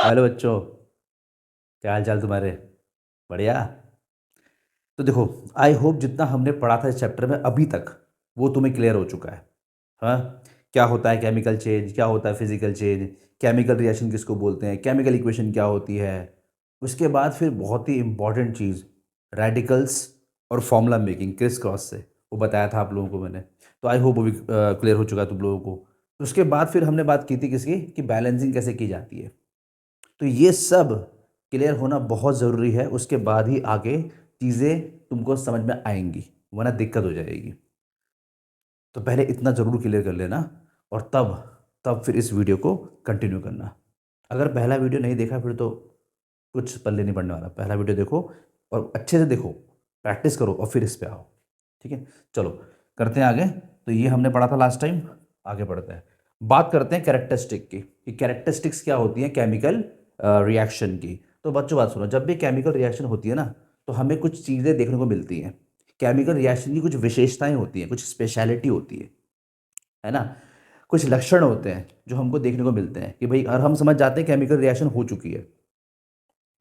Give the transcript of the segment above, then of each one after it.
Hello बच्चों, क्या हाल चाल तुम्हारे? बढ़िया। तो देखो, आई होप जितना हमने पढ़ा था इस चैप्टर में अभी तक वो तुम्हें क्लियर हो चुका है। हाँ, क्या होता है केमिकल चेंज, क्या होता है फिजिकल चेंज, केमिकल रिएक्शन किसको बोलते हैं, केमिकल इक्वेशन क्या होती है। उसके बाद फिर बहुत ही इंपॉर्टेंट चीज़, रेडिकल्स और फॉर्मूला मेकिंग क्रिस क्रॉस से, वो बताया था आप लोगों को मैंने। तो आई होप वो भी क्लियर हो चुका है तुम लोगों को। उसके बाद फिर हमने बात की थी किसकी, कि बैलेंसिंग कैसे की जाती है। तो ये सब क्लियर होना बहुत ज़रूरी है, उसके बाद ही आगे चीज़ें तुमको समझ में आएंगी, वरना दिक्कत हो जाएगी। तो पहले इतना ज़रूर क्लियर कर लेना, और तब तब फिर इस वीडियो को कंटिन्यू करना। अगर पहला वीडियो नहीं देखा फिर तो कुछ पल्ले नहीं पड़ने वाला। पहला वीडियो देखो और अच्छे से देखो, प्रैक्टिस करो और फिर इस पे आओ। ठीक है, चलो करते हैं आगे। तो ये हमने पढ़ा था लास्ट टाइम, आगे बढ़ते हैं। बात करते हैं कैरेक्टरिस्टिक की, कि कैरेक्टरिस्टिक्स क्या होती हैं केमिकल रिएक्शन की। तो बच्चों बात सुनो, जब भी केमिकल रिएक्शन होती है ना, तो हमें कुछ चीज़ें देखने को मिलती हैं। केमिकल रिएक्शन की कुछ विशेषताएं होती हैं, कुछ स्पेशलिटी होती है ना। कुछ लक्षण होते हैं जो हमको देखने को मिलते हैं, कि भाई और हम समझ जाते हैं केमिकल रिएक्शन हो चुकी है।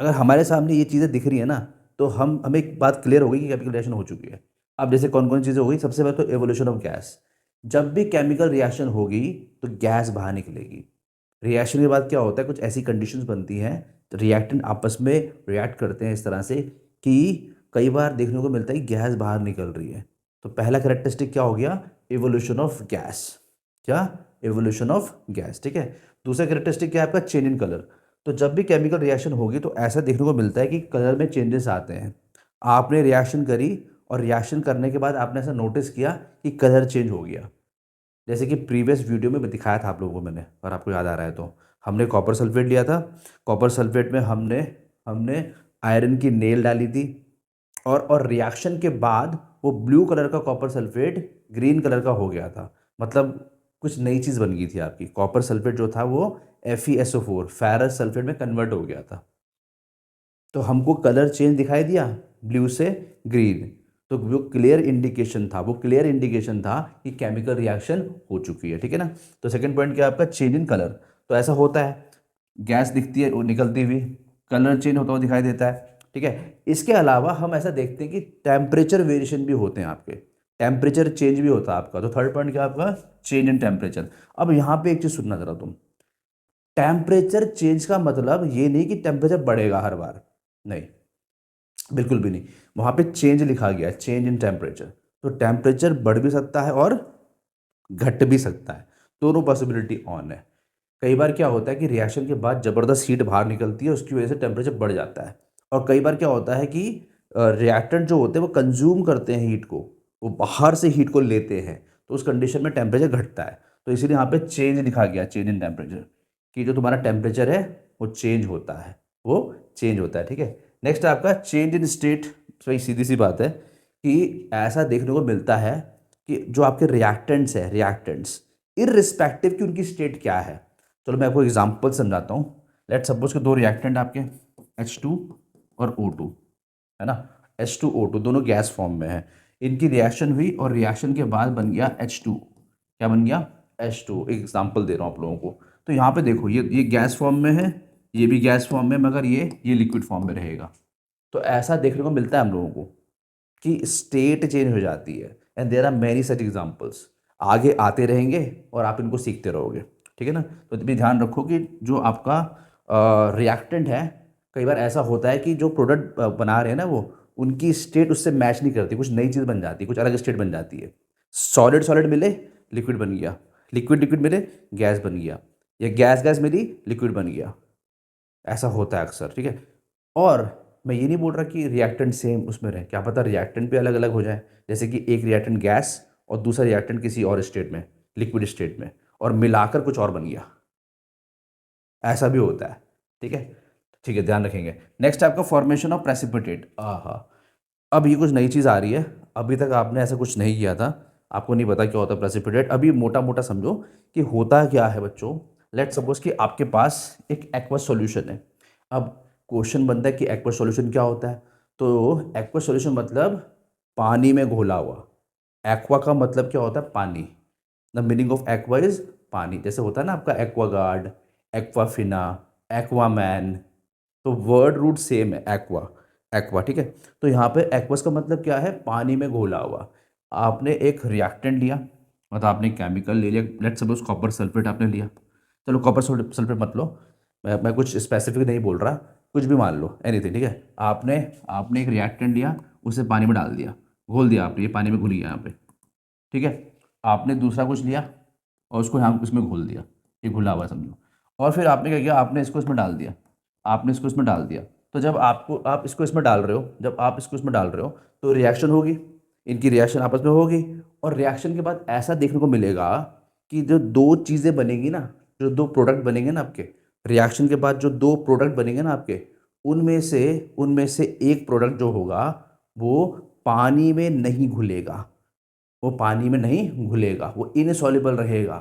अगर हमारे सामने ये चीज़ें दिख रही है ना, तो हमें एक बात क्लियर हो गई कि केमिकल रिएक्शन हो चुकी है। अब जैसे कौन कौन चीज़ें हो गई, सबसे पहले तो एवोल्यूशन ऑफ गैस। जब भी केमिकल रिएक्शन होगी तो गैस बाहर निकलेगी। रिएक्शन के बाद क्या होता है, कुछ ऐसी कंडीशंस बनती हैं, तो रिएक्टेंट आपस में रिएक्ट करते हैं इस तरह से कि कई बार देखने को मिलता है कि गैस बाहर निकल रही है। तो पहला कैरेक्टरिस्टिक क्या हो गया, एवोल्यूशन ऑफ गैस। क्या, एवोल्यूशन ऑफ गैस, ठीक है। दूसरा कैरेक्टरिस्टिक क्या है आपका, चेंज इन कलर। तो जब भी केमिकल रिएक्शन होगी तो ऐसा देखने को मिलता है कि कलर में चेंजेस आते हैं। आपने रिएक्शन करी और रिएक्शन करने के बाद आपने ऐसा नोटिस किया कि कलर चेंज हो गया। जैसे कि प्रीवियस वीडियो में दिखाया था आप लोगों को मैंने, और आपको याद आ रहा है तो, हमने कॉपर सल्फेट लिया था। कॉपर सल्फेट में हमने हमने आयरन की नेल डाली थी, और रिएक्शन के बाद वो ब्लू कलर का कॉपर सल्फेट ग्रीन कलर का हो गया था। मतलब कुछ नई चीज़ बन गई थी आपकी। कॉपर सल्फेट जो था वो FeSO4 फेरस सल्फेट में कन्वर्ट हो गया था। तो हमको कलर चेंज दिखाई दिया, ब्लू से ग्रीन। तो वो क्लियर इंडिकेशन था, वो क्लियर इंडिकेशन था कि केमिकल रिएक्शन हो चुकी है, ठीक है ना। तो सेकंड पॉइंट क्या है आपका, चेंज इन कलर। तो ऐसा होता है, गैस दिखती है वो निकलती हुई, कलर चेंज होता हुआ दिखाई देता है, ठीक है। इसके अलावा हम ऐसा देखते हैं कि टेम्परेचर वेरिएशन भी होते हैं आपके, टेम्परेचर चेंज भी होता है आपका। तो थर्ड पॉइंट क्या है आपका, चेंज इन टेम्परेचर। अब यहाँ पे एक चीज़ सुनना जरा तुम, टेम्परेचर चेंज का मतलब ये नहीं कि टेम्परेचर बढ़ेगा हर बार, नहीं, बिल्कुल भी नहीं। वहां पे चेंज लिखा गया है, चेंज इन टेम्परेचर। तो टेम्परेचर बढ़ भी सकता है और घट भी सकता है, दोनों पॉसिबिलिटी ऑन है। कई बार क्या होता है कि रिएक्शन के बाद ज़बरदस्त हीट बाहर निकलती है, उसकी वजह से टेम्परेचर बढ़ जाता है। और कई बार क्या होता है कि रिएक्टेंट जो होते हैं वो कंज्यूम करते हैं हीट को, वो बाहर से हीट को लेते हैं, तो उस कंडीशन में टेम्परेचर घटता है। तो इसीलिए यहाँ पे चेंज लिखा गया, चेंज इन टेम्परेचर, कि जो तुम्हारा टेम्परेचर है वो चेंज होता है, वो चेंज होता है, ठीक है। नेक्स्ट आपका चेंज इन स्टेट। भाई सीधी सी बात है कि ऐसा देखने को मिलता है कि जो आपके रिएक्टेंट्स है, रिएक्टेंट्स इररिस्पेक्टिव कि उनकी स्टेट क्या है। चलो मैं आपको एग्जांपल समझाता हूँ। लेट सपोज के दो रिएक्टेंट आपके H2 और O2 है ना। H2O2 दोनों गैस फॉर्म में है। इनकी रिएक्शन हुई और रिएक्शन के बाद बन गया H2। क्या बन गया, H2। एक एग्जांपल दे रहा हूँ आप लोगों को। तो यहाँ पे देखो, ये गैस फॉर्म में है, ये भी गैस फॉर्म में, मगर ये लिक्विड फॉर्म में रहेगा। तो ऐसा देखने को मिलता है हम लोगों को कि स्टेट चेंज हो जाती है। And there are many such examples, आगे आते रहेंगे और आप इनको सीखते रहोगे, ठीक है ना। तो भी ध्यान रखो कि जो आपका रिएक्टेंट है, कई बार ऐसा होता है कि जो प्रोडक्ट बना रहे हैं ना वो, उनकी स्टेट उससे मैच नहीं करती, कुछ नई चीज़ बन जाती है, कुछ अलग स्टेट बन जाती है। सॉलिड सॉलिड मिले, लिक्विड बन गया। लिक्विड लिक्विड मिले, गैस बन गया। या गैस गैस मिली, लिक्विड बन गया। ऐसा होता है अक्सर, ठीक है। और मैं ये नहीं बोल रहा कि रिएक्टेंट सेम उसमें रहे, क्या पता रिएक्टेंट भी अलग अलग हो जाए। जैसे कि एक रिएक्टेंट गैस और दूसरा रिएक्टेंट किसी और स्टेट में, लिक्विड स्टेट में, और मिलाकर कुछ और बन गया, ऐसा भी होता है, ठीक है। ठीक है, ध्यान रखेंगे। नेक्स्ट आपका फॉर्मेशन ऑफ प्रेसिपिटेट। हाँ, अब ये कुछ नई चीज़ आ रही है, अभी तक आपने ऐसा कुछ नहीं किया था, आपको नहीं पता क्या होता है प्रेसिपिटेट। अभी मोटा मोटा समझो कि होता क्या है बच्चों। लेट सपोज कि आपके पास एक एक्वस सॉल्यूशन है। अब क्वेश्चन बनता है कि एक्वस सॉल्यूशन क्या होता है। तो एक्वस सॉल्यूशन मतलब पानी में घोला हुआ। एक्वा का मतलब क्या होता है, पानी। The meaning of aqua is पानी। जैसे होता है ना आपका एक्वागार्ड, एक्वाफिना, एक्वामैन। तो वर्ड रूट सेम है, एक्वा, एक्वा, ठीक है। तो यहाँ पे एक्वस का मतलब क्या है, पानी में घोला हुआ। आपने एक रिएक्टेंट लिया, मतलब आपने केमिकल ले लिया, लेट्स सपोज कॉपर सल्फेट आपने लिया। चलो कॉपर सल्फेट मत लो, मैं कुछ स्पेसिफिक नहीं बोल रहा, कुछ भी मान लो, एनीथिंग, ठीक है। आपने आपने एक रिएक्टेंट लिया, उसे पानी में डाल दिया, घोल दिया आपने, ये पानी में घुल गया यहाँ पे, ठीक है। आपने दूसरा कुछ लिया और उसको यहाँ इसमें घोल दिया, ये घुला हुआ है समझो। और फिर आपने क्या किया, आपने इसको इसमें डाल दिया, आपने इसको इसमें डाल दिया। तो जब आप इसको इसमें डाल रहे हो, जब आप इसको इसमें डाल रहे हो तो रिएक्शन होगी, इनकी रिएक्शन आपस में होगी। और रिएक्शन के बाद ऐसा देखने को मिलेगा कि जो दो चीज़ें बनेगी ना, जो दो प्रोडक्ट बनेंगे ना आपके, रिएक्शन के बाद जो दो प्रोडक्ट बनेंगे ना आपके, उनमें से एक प्रोडक्ट जो होगा वो पानी में नहीं घुलेगा, वो पानी में नहीं घुलेगा, वो इनसॉल्युबल रहेगा।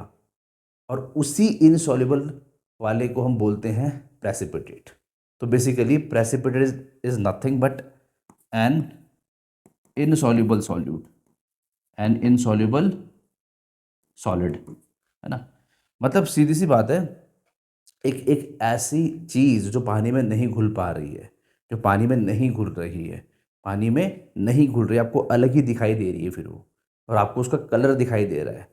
और उसी इनसॉल्युबल वाले को हम बोलते हैं प्रेसिपिटेट। तो basically precipitate is nothing but an insoluble solute, an insoluble solid, है ना। मतलब सीधी सी बात है, एक एक ऐसी चीज़ जो पानी में नहीं घुल पा रही है, जो पानी में नहीं घुल रही है, पानी में नहीं घुल रही है, आपको अलग ही दिखाई दे रही है फिर वो, और आपको उसका कलर दिखाई दे रहा है,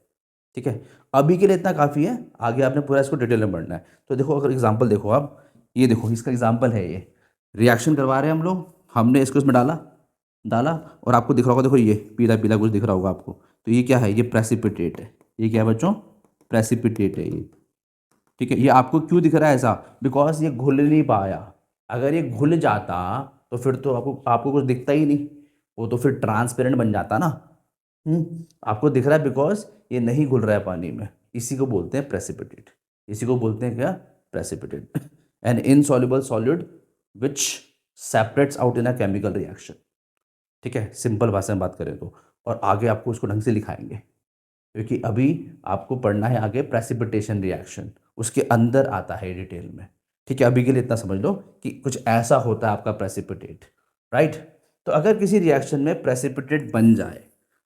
ठीक है। अभी के लिए इतना काफ़ी है, आगे आपने पूरा इसको डिटेल में पढ़ना है। तो देखो, अगर एग्जांपल देखो आप, ये देखो इसका एग्जांपल है, ये रिएक्शन करवा रहे हैं हम लोग, हमने इसको इसमें डाला डाला और आपको दिख रहा होगा, देखो ये पीला पीला कुछ दिख रहा होगा आपको, तो ये क्या है, ये प्रेसिपिटेट है। ये क्या है बच्चों, प्रेसिपिटेट है ये, ठीक है। ये आपको क्यों दिख रहा है ऐसा, बिकॉज ये घुल नहीं पाया। अगर ये घुल जाता तो फिर तो आपको आपको कुछ दिखता ही नहीं, वो तो फिर ट्रांसपेरेंट बन जाता ना। आपको दिख रहा है बिकॉज ये नहीं घुल रहा है पानी में, इसी को बोलते हैं प्रेसिपिटेट। इसी को बोलते हैं क्या, precipitate. An insoluble solid which separates out in a chemical reaction, ठीक है, सिंपल भाषा में बात करें तो। और आगे आपको उसको ढंग से लिखाएंगे, क्योंकि अभी आपको पढ़ना है आगे प्रेसिपिटेशन रिएक्शन, उसके अंदर आता है डिटेल में, ठीक है। अभी के लिए इतना समझ लो कि कुछ ऐसा होता है आपका प्रेसिपिटेट, राइट। तो अगर किसी रिएक्शन में प्रेसिपिटेट बन जाए,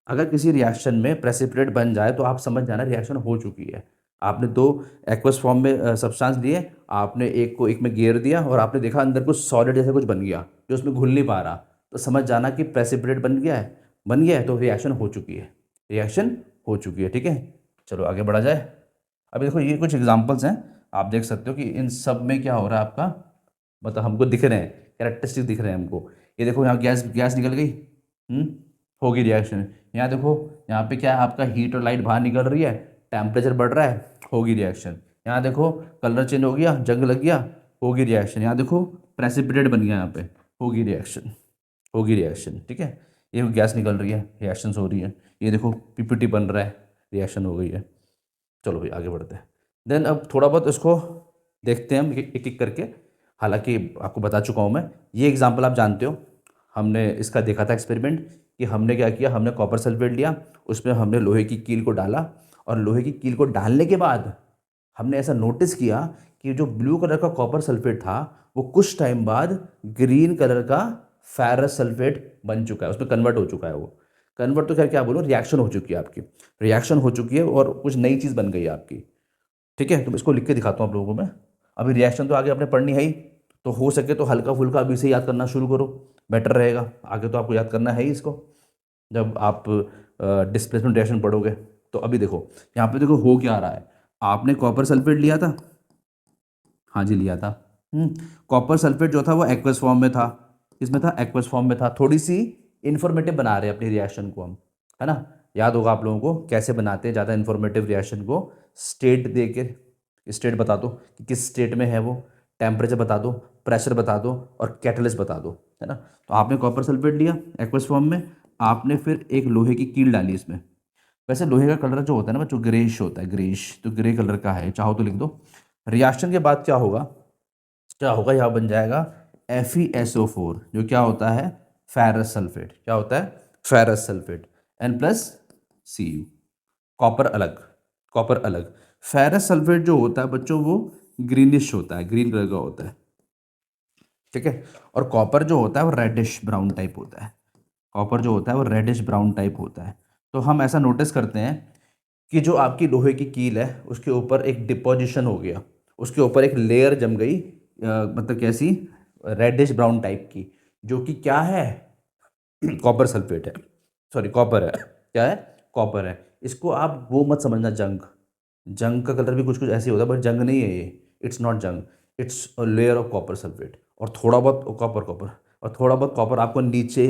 अगर किसी रिएक्शन में प्रेसिपिटेट बन जाए तो आप समझ जाना रिएक्शन हो चुकी है। आपने दो एक्वस फॉर्म में सब्सटेंस लिए, आपने एक को एक में गियर दिया और आपने देखा अंदर कुछ सॉलिड जैसा कुछ बन गया जो उसमें घुल नहीं पा रहा, तो समझ जाना कि प्रेसिपिटेट बन गया है, बन गया है, तो रिएक्शन हो चुकी है, रिएक्शन हो चुकी है, ठीक है। चलो आगे बढ़ा जाए। अभी देखो ये कुछ एग्जांपल्स हैं, आप देख सकते हो कि इन सब में क्या हो रहा है आपका, मतलब हमको दिख रहे हैं, कैरेक्टरिस्टिक दिख रहे हैं हमको। ये देखो यहाँ गैस गैस निकल गई, होगी रिएक्शन। यहाँ देखो, यहाँ पे क्या है आपका, हीट और लाइट बाहर निकल रही है, टेम्परेचर बढ़ रहा है, होगी रिएक्शन। यहाँ देखो कलर चेंज हो गया, जंग लग गया, होगी रिएक्शन। यहाँ देखो प्रेसिपिटेट बन गया, यहाँ पे होगी रिएक्शन, होगी रिएक्शन, ठीक है। ये गैस निकल रही है, रिएक्शंस हो रही है। ये देखो पीपीटी बन रहा है, रिएक्शन हो गई है। चलो भाई आगे बढ़ते हैं। देन अब थोड़ा बहुत इसको देखते हैं हम एक एक करके। हालांकि आपको बता चुका हूँ मैं, ये एग्जांपल आप जानते हो, हमने इसका देखा था एक्सपेरिमेंट, कि हमने क्या किया, हमने कॉपर सल्फेट लिया, उसमें हमने लोहे की कील को डाला, और लोहे की कील को डालने के बाद हमने ऐसा नोटिस किया कि जो ब्लू कलर का कॉपर सल्फेट था वो कुछ टाइम बाद ग्रीन कलर का फेरस सल्फेट बन चुका है, उसमें कन्वर्ट हो चुका है। वो कन्वर्ट तो खैर क्या बोलूँ, रिएक्शन हो चुकी है आपकी, रिएक्शन हो चुकी है और कुछ नई चीज़ बन गई है आपकी, ठीक है। तो इसको लिख के दिखाता हूँ आप लोगों को मैं। अभी रिएक्शन तो आगे आपने पढ़नी है ही, तो हो सके तो हल्का फुल्का अभी से याद करना शुरू करो, बेटर रहेगा। आगे तो आपको याद करना है ही इसको, जब आप डिस्प्लेसमेंट रिएक्शन पढ़ोगे। तो अभी देखो यहाँ पे देखो हो क्या रहा है, आपने कॉपर सल्फेट लिया था, हाँ जी लिया था। कॉपर सल्फेट जो था वो एक्वस फॉर्म में था, इसमें था एक्वस फॉर्म में था। थोड़ी सी इन्फॉर्मेटिव बना रहे हैं अपनी रिएक्शन को हम, है ना। याद होगा आप लोगों को कैसे बनाते हैं ज़्यादा इन्फॉर्मेटिव रिएक्शन को, स्टेट दे के, स्टेट बता दो कि किस स्टेट में है वो, टेम्परेचर बता दो, प्रेशर बता दो और कैटलिस्ट बता दो, है ना। तो आपने कॉपर सल्फेट लिया एक्वस फॉर्म में, आपने फिर एक लोहे की कील डाली इसमें। वैसे लोहे का कलर जो होता है ना बच्चों, ग्रेश होता है, ग्रेश, तो ग्रे कलर का है, चाहो तो लिख दो। रिएक्शन के बाद क्या होगा, क्या होगा, यहाँ बन जाएगा FeSO4, जो क्या होता है, फेरस सल्फेट। क्या होता है, फेरस सल्फेट, N+Cu। कॉपर अलग, कॉपर अलग। फेरस सल्फेट जो होता है बच्चों वो ग्रीनिश होता है, ग्रीन कलर का होता है, ठीक है। और कॉपर जो होता है वो रेडिश ब्राउन टाइप होता है, कॉपर जो होता है वो रेडिश ब्राउन टाइप होता है। तो हम ऐसा नोटिस करते हैं कि जो आपकी लोहे की कील है उसके ऊपर एक डिपोजिशन हो गया, उसके ऊपर एक लेयर जम गई मतलब कैसी, रेडिश ब्राउन टाइप की, जो कि क्या है, कॉपर सल्फेट है, सॉरी कॉपर है, क्या है, कॉपर है। इसको आप वो मत समझना जंग, जंग का कलर भी कुछ कुछ ऐसे ही होता है, बट जंग नहीं है ये, इट्स नॉट जंग, it's a layer of copper sulphate. और थोड़ा बहुत कॉपर कॉपर, और थोड़ा बहुत कॉपर आपको नीचे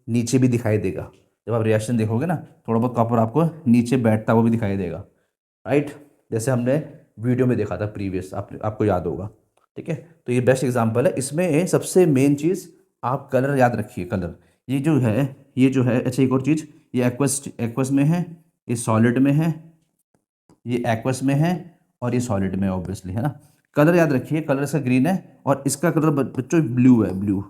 नीचे भी दिखाई देगा, जब आप रिएक्शन देखोगे ना, थोड़ा बहुत कॉपर आपको नीचे बैठता हुआ भी दिखाई देगा, राइट। जैसे हमने वीडियो में देखा था प्रीवियस, आपको याद होगा, ठीक है। तो ये बेस्ट एग्जांपल है। इसमें सबसे मेन चीज़ आप कलर याद रखिए, कलर, ये जो है, ये जो है, अच्छा एक और चीज़, ये एक्वस एक्वस में है, ये सॉलिड में है, ये एक्वस में है, और ये सॉलिड में ऑब्वियसली है ना। कलर याद रखिए, कलर इसका ग्रीन है, और इसका कलर बच्चों ब्लू है, ब्लू,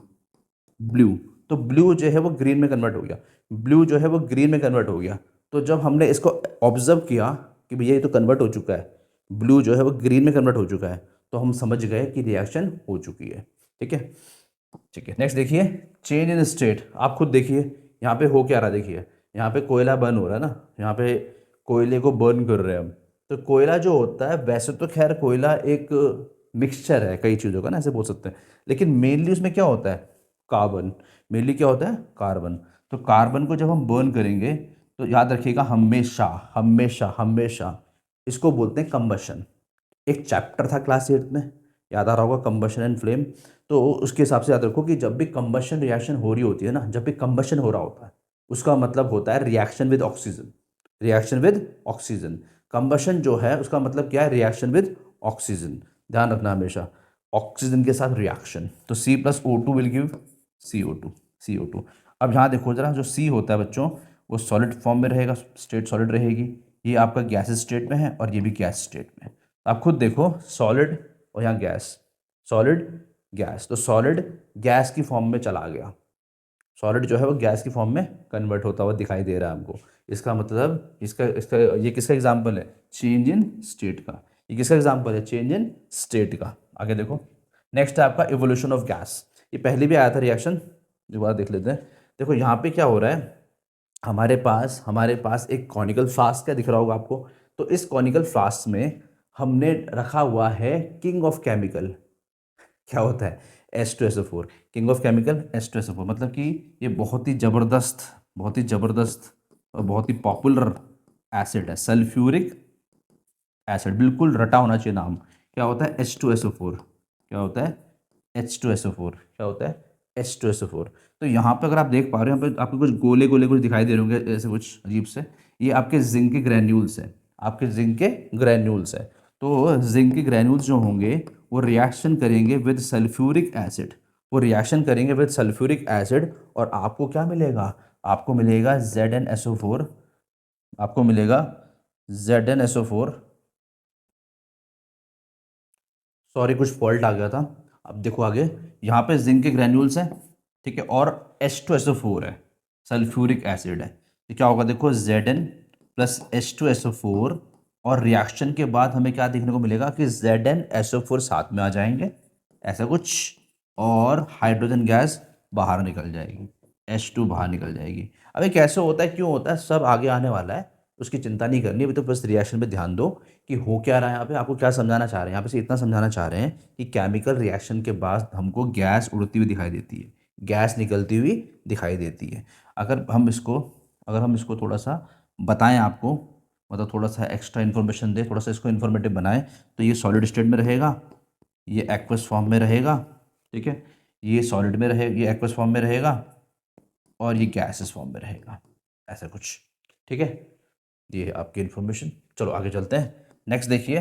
ब्लू। तो ब्लू जो है वो ग्रीन में कन्वर्ट हो गया, ब्लू जो है वो ग्रीन में कन्वर्ट हो गया। तो जब हमने इसको ऑब्जर्व किया कि भैया ये तो कन्वर्ट हो चुका है, ब्लू जो है वो ग्रीन में कन्वर्ट हो चुका है, तो हम समझ गए कि रिएक्शन हो चुकी है, ठीक है। ठीक है, नेक्स्ट देखिए, चेंज इन स्टेट। आप खुद देखिए यहाँ पे हो क्या रहा है, देखिए यहाँ पे कोयला बर्न हो रहा है ना, यहाँ पे कोयले को बर्न कर रहे हैं हम। तो कोयला जो होता है, वैसे तो खैर कोयला एक मिक्सचर है कई चीज़ों का ना, ऐसे बोल सकते हैं, लेकिन मेनली उसमें क्या होता है, कार्बन। मेनली क्या होता है, कार्बन। तो कार्बन को जब हम बर्न करेंगे, तो याद रखिएगा, हमेशा हमेशा हमेशा इसको बोलते हैं कंबशन। एक चैप्टर था क्लास 8 में, याद आ रहा होगा, कंबशन एंड फ्लेम। तो उसके हिसाब से याद रखो कि जब भी कंबशन रिएक्शन हो रही होती है ना, जब भी कंबशन हो रहा होता है, उसका मतलब होता है reaction with oxygen, reaction with oxygen. Combustion जो है उसका मतलब क्या है, रिएक्शन विद ऑक्सीजन। ध्यान रखना हमेशा, ऑक्सीजन के साथ रिएक्शन। तो C+O2 will give CO2, CO2। अब यहाँ देखो जरा, जो C होता है बच्चों, वो सॉलिड फॉर्म में रहेगा, स्टेट सॉलिड रहेगी। ये आपका गैस स्टेट में है, और ये भी गैस स्टेट में है। आप खुद देखो, सॉलिड और यहाँ गैस, सॉलिड गैस, तो सॉलिड गैस की फॉर्म में चला गया, सॉलिड जो है वो गैस की फॉर्म में कन्वर्ट होता हुआ दिखाई दे रहा है हमको। इसका मतलब, इसका इसका ये किसका एग्जांपल है, चेंज इन स्टेट का। ये किसका एग्जांपल है, चेंज इन स्टेट का। आगे देखो, नेक्स्ट है आपका इवोल्यूशन ऑफ गैस। ये पहले भी आया था रिएक्शन, दोबारा देख लेते हैं। देखो यहाँ पे क्या हो रहा है, हमारे पास एक कॉनिकल फ्लास्क, क्या दिख रहा होगा आपको। तो इस कॉनिकल फ्लास्क में हमने रखा हुआ है किंग ऑफ केमिकल, क्या होता है, H2SO4। King of chemical H2SO4, मतलब कि ये बहुत ही ज़बरदस्त, बहुत ही ज़बरदस्त और बहुत ही पॉपुलर एसिड है, सल्फ्यूरिक एसिड। बिल्कुल रटा होना चाहिए नाम। क्या होता है, H2SO4। क्या होता है, H2SO4। क्या होता है, H2SO4। तो यहाँ पे अगर आप देख पा रहे हो, यहाँ पे आपको कुछ गोले गोले कुछ दिखाई दे रहे होंगे ऐसे कुछ अजीब से, ये आपके जिंक के ग्रैन्यूल्स हैं, आपके जिंक के ग्रैन्यूल्स हैं। तो जिंक के ग्रैन्यूल्स जो होंगे, वो रिएक्शन करेंगे विद सल्फ्यूरिक एसिड, वो रिएक्शन करेंगे विद सल्फ्यूरिक एसिड, और आपको क्या मिलेगा, आपको मिलेगा ZnSO4, आपको मिलेगा ZnSO4। सॉरी कुछ फॉल्ट आ गया था। अब देखो आगे, यहाँ पे जिंक के ग्रैन्यूल्स हैं, ठीक है, और H2SO4 है, सल्फ्यूरिक एसिड है। तो क्या होगा, देखो Zn+H2SO4, और रिएक्शन के बाद हमें क्या देखने को मिलेगा कि ZnSO4 साथ में आ जाएंगे, ऐसा कुछ, और हाइड्रोजन गैस बाहर निकल जाएगी, H2 बाहर निकल जाएगी। अब ये कैसे होता है, क्यों होता है, सब आगे आने वाला है, उसकी चिंता नहीं करनी, अभी तो बस रिएक्शन पे ध्यान दो कि हो क्या रहा है। यहाँ पे आपको क्या समझाना चाह रहे हैं, यहाँ पे से इतना समझाना चाह रहे हैं कि केमिकल रिएक्शन के बाद हमको गैस उड़ती हुई दिखाई देती है, गैस निकलती हुई दिखाई देती है। अगर हम इसको थोड़ा सा बताएं आपको, मतलब थोड़ा सा एक्स्ट्रा इन्फॉर्मेशन दें, थोड़ा सा इसको इन्फॉर्मेटिव बनाएं, तो ये सॉलिड स्टेट में रहेगा, ये एक्वस फॉर्म में रहेगा, ठीक है, ये सॉलिड में रहे, ये एक्वस फॉर्म में रहेगा, और ये गैसेस फॉर्म में रहेगा, ऐसा कुछ, ठीक है। ये आपकी इन्फॉर्मेशन। चलो आगे चलते हैं, नेक्स्ट देखिए,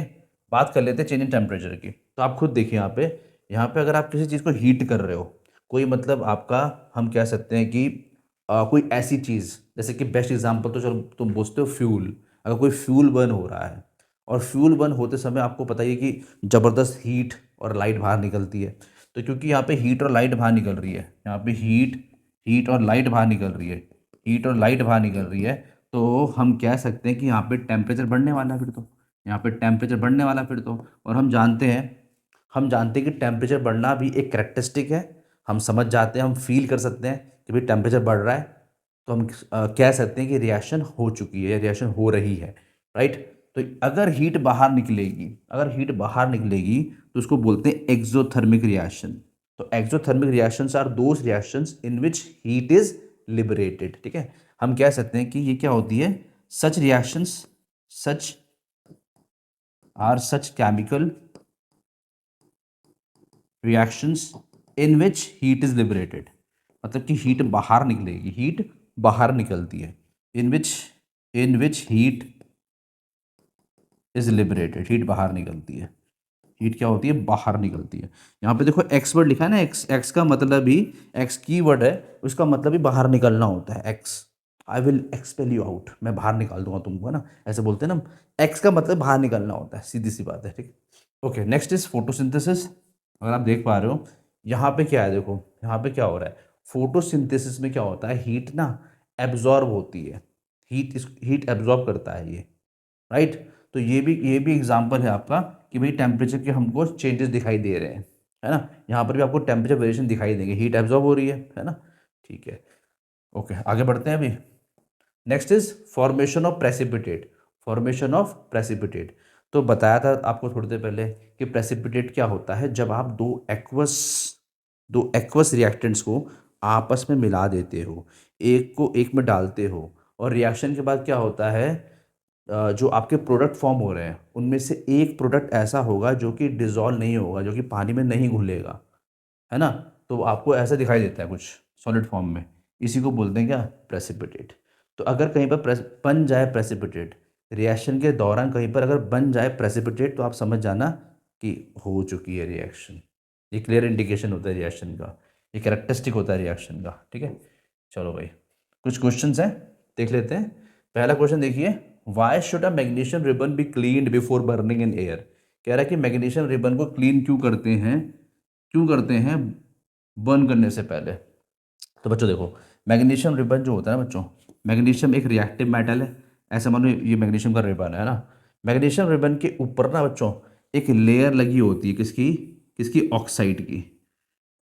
बात कर लेते हैं चेंज इन टेम्परेचर की। तो आप खुद देखिए यहाँ पे अगर आप किसी चीज़ को हीट कर रहे हो, कोई मतलब आपका, हम कह सकते हैं कि कोई ऐसी चीज़, जैसे कि बेस्ट एग्जांपल तो चलो तुम पूछते हो फ्यूल, अगर कोई फ्यूल बर्न हो रहा है, और फ्यूल बर्न होते समय आपको पता ही है कि ज़बरदस्त हीट और लाइट बाहर निकलती है। तो क्योंकि यहाँ पे हीट और लाइट बाहर निकल रही है, यहाँ पे हीट हीट और लाइट बाहर निकल रही है, हीट और लाइट बाहर निकल रही है, तो हम कह सकते हैं कि यहाँ पे टेम्परेचर बढ़ने वाला है फिर तो, यहाँ पे टेम्परेचर बढ़ने वाला है फिर तो। और हम जानते हैं कि टेम्परेचर बढ़ना भी एक करेक्टरिस्टिक है, हम समझ जाते हैं, हम फील कर सकते हैं कि भाई टेम्परेचर बढ़ रहा है, तो हम कह सकते हैं कि रिएक्शन हो चुकी है, रिएक्शन हो रही है, राइट। तो अगर हीट बाहर निकलेगी, तो उसको बोलते हैं एक्सोथर्मिक रिएक्शन। तो exothermic reactions are those reactions in which heat is liberated. ठीक है, हम कह सकते हैं कि ये क्या होती है, such reactions, such are such chemical reactions in which heat is liberated. मतलब कि हीट बाहर निकलेगी, हीट बाहर निकलती है, in which heat is liberated, heat बाहर निकलती है। हीट क्या होती है, बाहर निकलती है। यहाँ पे देखो एक्स वर्ड लिखा है ना, एक्स, एक्स का मतलब ही, एक्स की वर्ड है, उसका मतलब ही बाहर निकलना होता है। X, I will expel you out, मैं बाहर निकाल दूंगा तुमको, है ना, ऐसे बोलते हैं ना। एक्स का मतलब बाहर निकलना होता है, सीधी सी बात है। ठीक, ओके, नेक्स्ट इज फोटोसिंथेसिस। अगर आप देख पा रहे हो यहाँ पे क्या है, देखो यहाँ पे क्या हो रहा है, फोटोसिंथेसिस में क्या होता है, हीट ना एब्जॉर्ब होती है, हीट एब्जॉर्ब करता है ये, राइट। तो ये भी एग्जांपल है आपका कि भाई टेम्परेचर के हमको चेंजेस दिखाई दे रहे हैं, है ना। यहाँ पर भी आपको टेम्परेचर वेरिएशन दिखाई देंगे, हीट एब्जॉर्ब हो रही है ना। ठीक है, ओके, आगे बढ़ते हैं अभी। Next is formation of precipitate. तो बताया था आपको थोड़ी देर पहले कि प्रेसिपिटेट क्या होता है, जब आप दो एक्वस रिएक्टेंट्स को आपस में मिला देते हो, एक को एक में डालते हो, और रिएक्शन के बाद क्या होता है, जो आपके प्रोडक्ट फॉर्म हो रहे हैं उनमें से एक प्रोडक्ट ऐसा होगा जो कि डिजॉल्व नहीं होगा, जो कि पानी में नहीं घुलेगा, है ना। तो आपको ऐसा दिखाई देता है कुछ सॉलिड फॉर्म में, इसी को बोलते हैं क्या, प्रेसिपिटेट। तो अगर कहीं पर बन जाए प्रेसिपिटेट, रिएक्शन के दौरान कहीं पर अगर बन जाए प्रेसिपिटेट, तो आप समझ जाना कि हो चुकी है रिएक्शन। ये क्लियर इंडिकेशन होता है रिएक्शन का, ये कैरेक्टरिस्टिक होता है रिएक्शन का। ठीक है, चलो भाई, कुछ क्वेश्चंस हैं, देख लेते हैं। पहला क्वेश्चन देखिए, why should a magnesium ribbon be cleaned before burning in air. कह रहा है कि मैग्नीशियम रिबन को क्लीन क्यों करते हैं बर्न करने से पहले। तो बच्चों देखो, मैग्नीशियम रिबन जो होता है ना बच्चों, मैग्नीशियम एक रिएक्टिव मेटल है, ऐसा मानो ये मैग्नीशियम का रिबन है ना। मैग्नीशियम रिबन के ऊपर ना बच्चों एक लेयर लगी होती है, किसकी, ऑक्साइड की,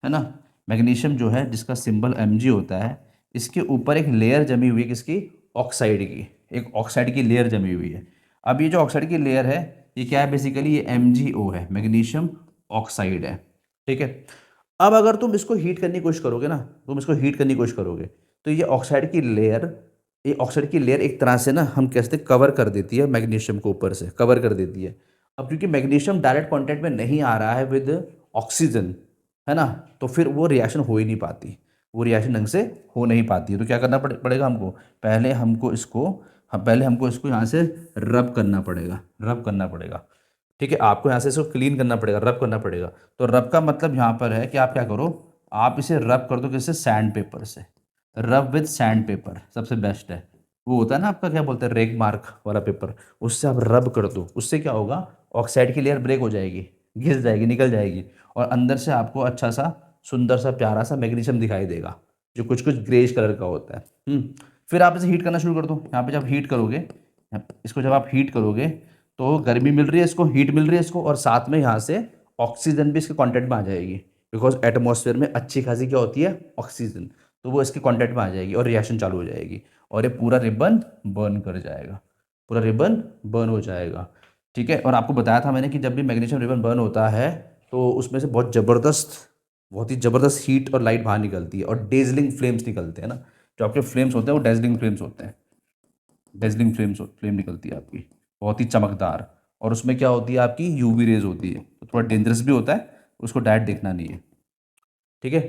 है ना। मैग्नीशियम जो है जिसका सिंबल Mg होता है, इसके ऊपर एक लेयर जमी हुई है, किसकी, ऑक्साइड की, एक ऑक्साइड की लेयर जमी हुई है। अब ये जो ऑक्साइड की लेयर है, ये क्या है, बेसिकली ये MgO है, मैग्नीशियम ऑक्साइड है। ठीक है, अब अगर तुम इसको हीट करने की कोशिश करोगे ना, तो ये ऑक्साइड की लेयर एक तरह से ना, हम कहते हैं कवर कर देती है मैग्नीशियम को, ऊपर से कवर कर देती है। अब क्योंकि मैग्नीशियम डायरेक्ट कांटेक्ट में नहीं आ रहा है विद ऑक्सीजन, है ना, तो फिर वो रिएक्शन हो ही नहीं पाती, वो रिएक्शन ढंग से हो नहीं पाती है। तो क्या करना पड़ेगा हमको, पहले हमको इसको यहाँ से रब करना पड़ेगा। ठीक है, आपको यहाँ से इसको क्लीन करना पड़ेगा, रब करना पड़ेगा। तो रब का मतलब यहाँ पर है कि आप क्या करो, आप इसे रब कर दो, किससे, सैंड पेपर से। रब विद सैंड पेपर सबसे बेस्ट है। वो होता है ना आपका, क्या बोलते हैं, रेग मार्क वाला पेपर, उससे आप रब कर दो। उससे क्या होगा, ऑक्साइड की लेयर ब्रेक हो जाएगी, घिस जाएगी, निकल जाएगी, और अंदर से आपको अच्छा सा, सुंदर सा, प्यारा सा मैग्नीशियम दिखाई देगा, जो कुछ कुछ ग्रेज कलर का होता है। फिर आप इसे हीट करना शुरू कर दो। यहाँ पे जब हीट करोगे, इसको जब आप हीट करोगे, तो गर्मी मिल रही है इसको, हीट मिल रही है इसको, और साथ में यहाँ से ऑक्सीजन भी इसके कांटेक्ट में आ जाएगी, बिकॉज एटमॉस्फेयर में अच्छी खासी क्या होती है, ऑक्सीजन। तो वो इसके कांटेक्ट में आ जाएगी और रिएक्शन चालू हो जाएगी, और ये पूरा रिबन बर्न कर जाएगा, पूरा रिबन बर्न हो जाएगा। ठीक है, और आपको बताया था मैंने कि जब भी मैग्नीशियम रिबन बर्न होता है, तो उसमें से बहुत ही ज़बरदस्त हीट और लाइट बाहर निकलती है, और डेजलिंग फ्लेम्स निकलते हैं ना। जो आपके फ्लेम्स होते हैं वो डेजलिंग फ्लेम्स होते हैं, फ्लेम निकलती है आपकी, बहुत ही चमकदार। और उसमें क्या होती है, आपकी यूवी रेज होती है, तो थोड़ा डेंजरस भी होता है, उसको डायरेक्ट देखना नहीं है। ठीक है,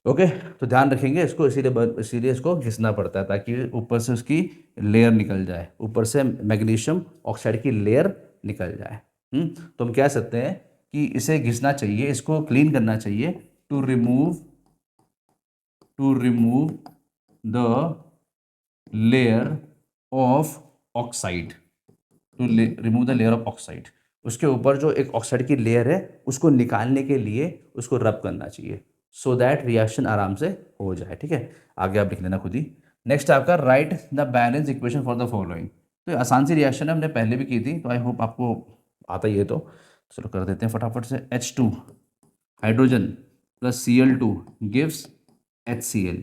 ओके, तो ध्यान रखेंगे इसको, इसीलिए इसको घिसना पड़ता है, ताकि ऊपर से उसकी लेयर निकल जाए, ऊपर से मैग्नीशियम ऑक्साइड की लेयर निकल जाए। तो हम कह सकते हैं कि इसे घिसना चाहिए, इसको क्लीन करना चाहिए, to remove the layer of oxide, remove the layer of oxide. उसके ऊपर जो एक ऑक्साइड की लेयर है, उसको निकालने के लिए उसको रब करना चाहिए, सो दैट रिएक्शन आराम से हो जाए। ठीक है, आगे आप लिख लेना खुद ही। नेक्स्ट आपका, right the balance equation for the following. तो ये आसान सी रिएक्शन है, हमने पहले भी की थी, तो आई होप आपको आता ही है। तो चलो कर देते हैं फटाफट से। H2 hydrogen plus Cl2 gives HCl।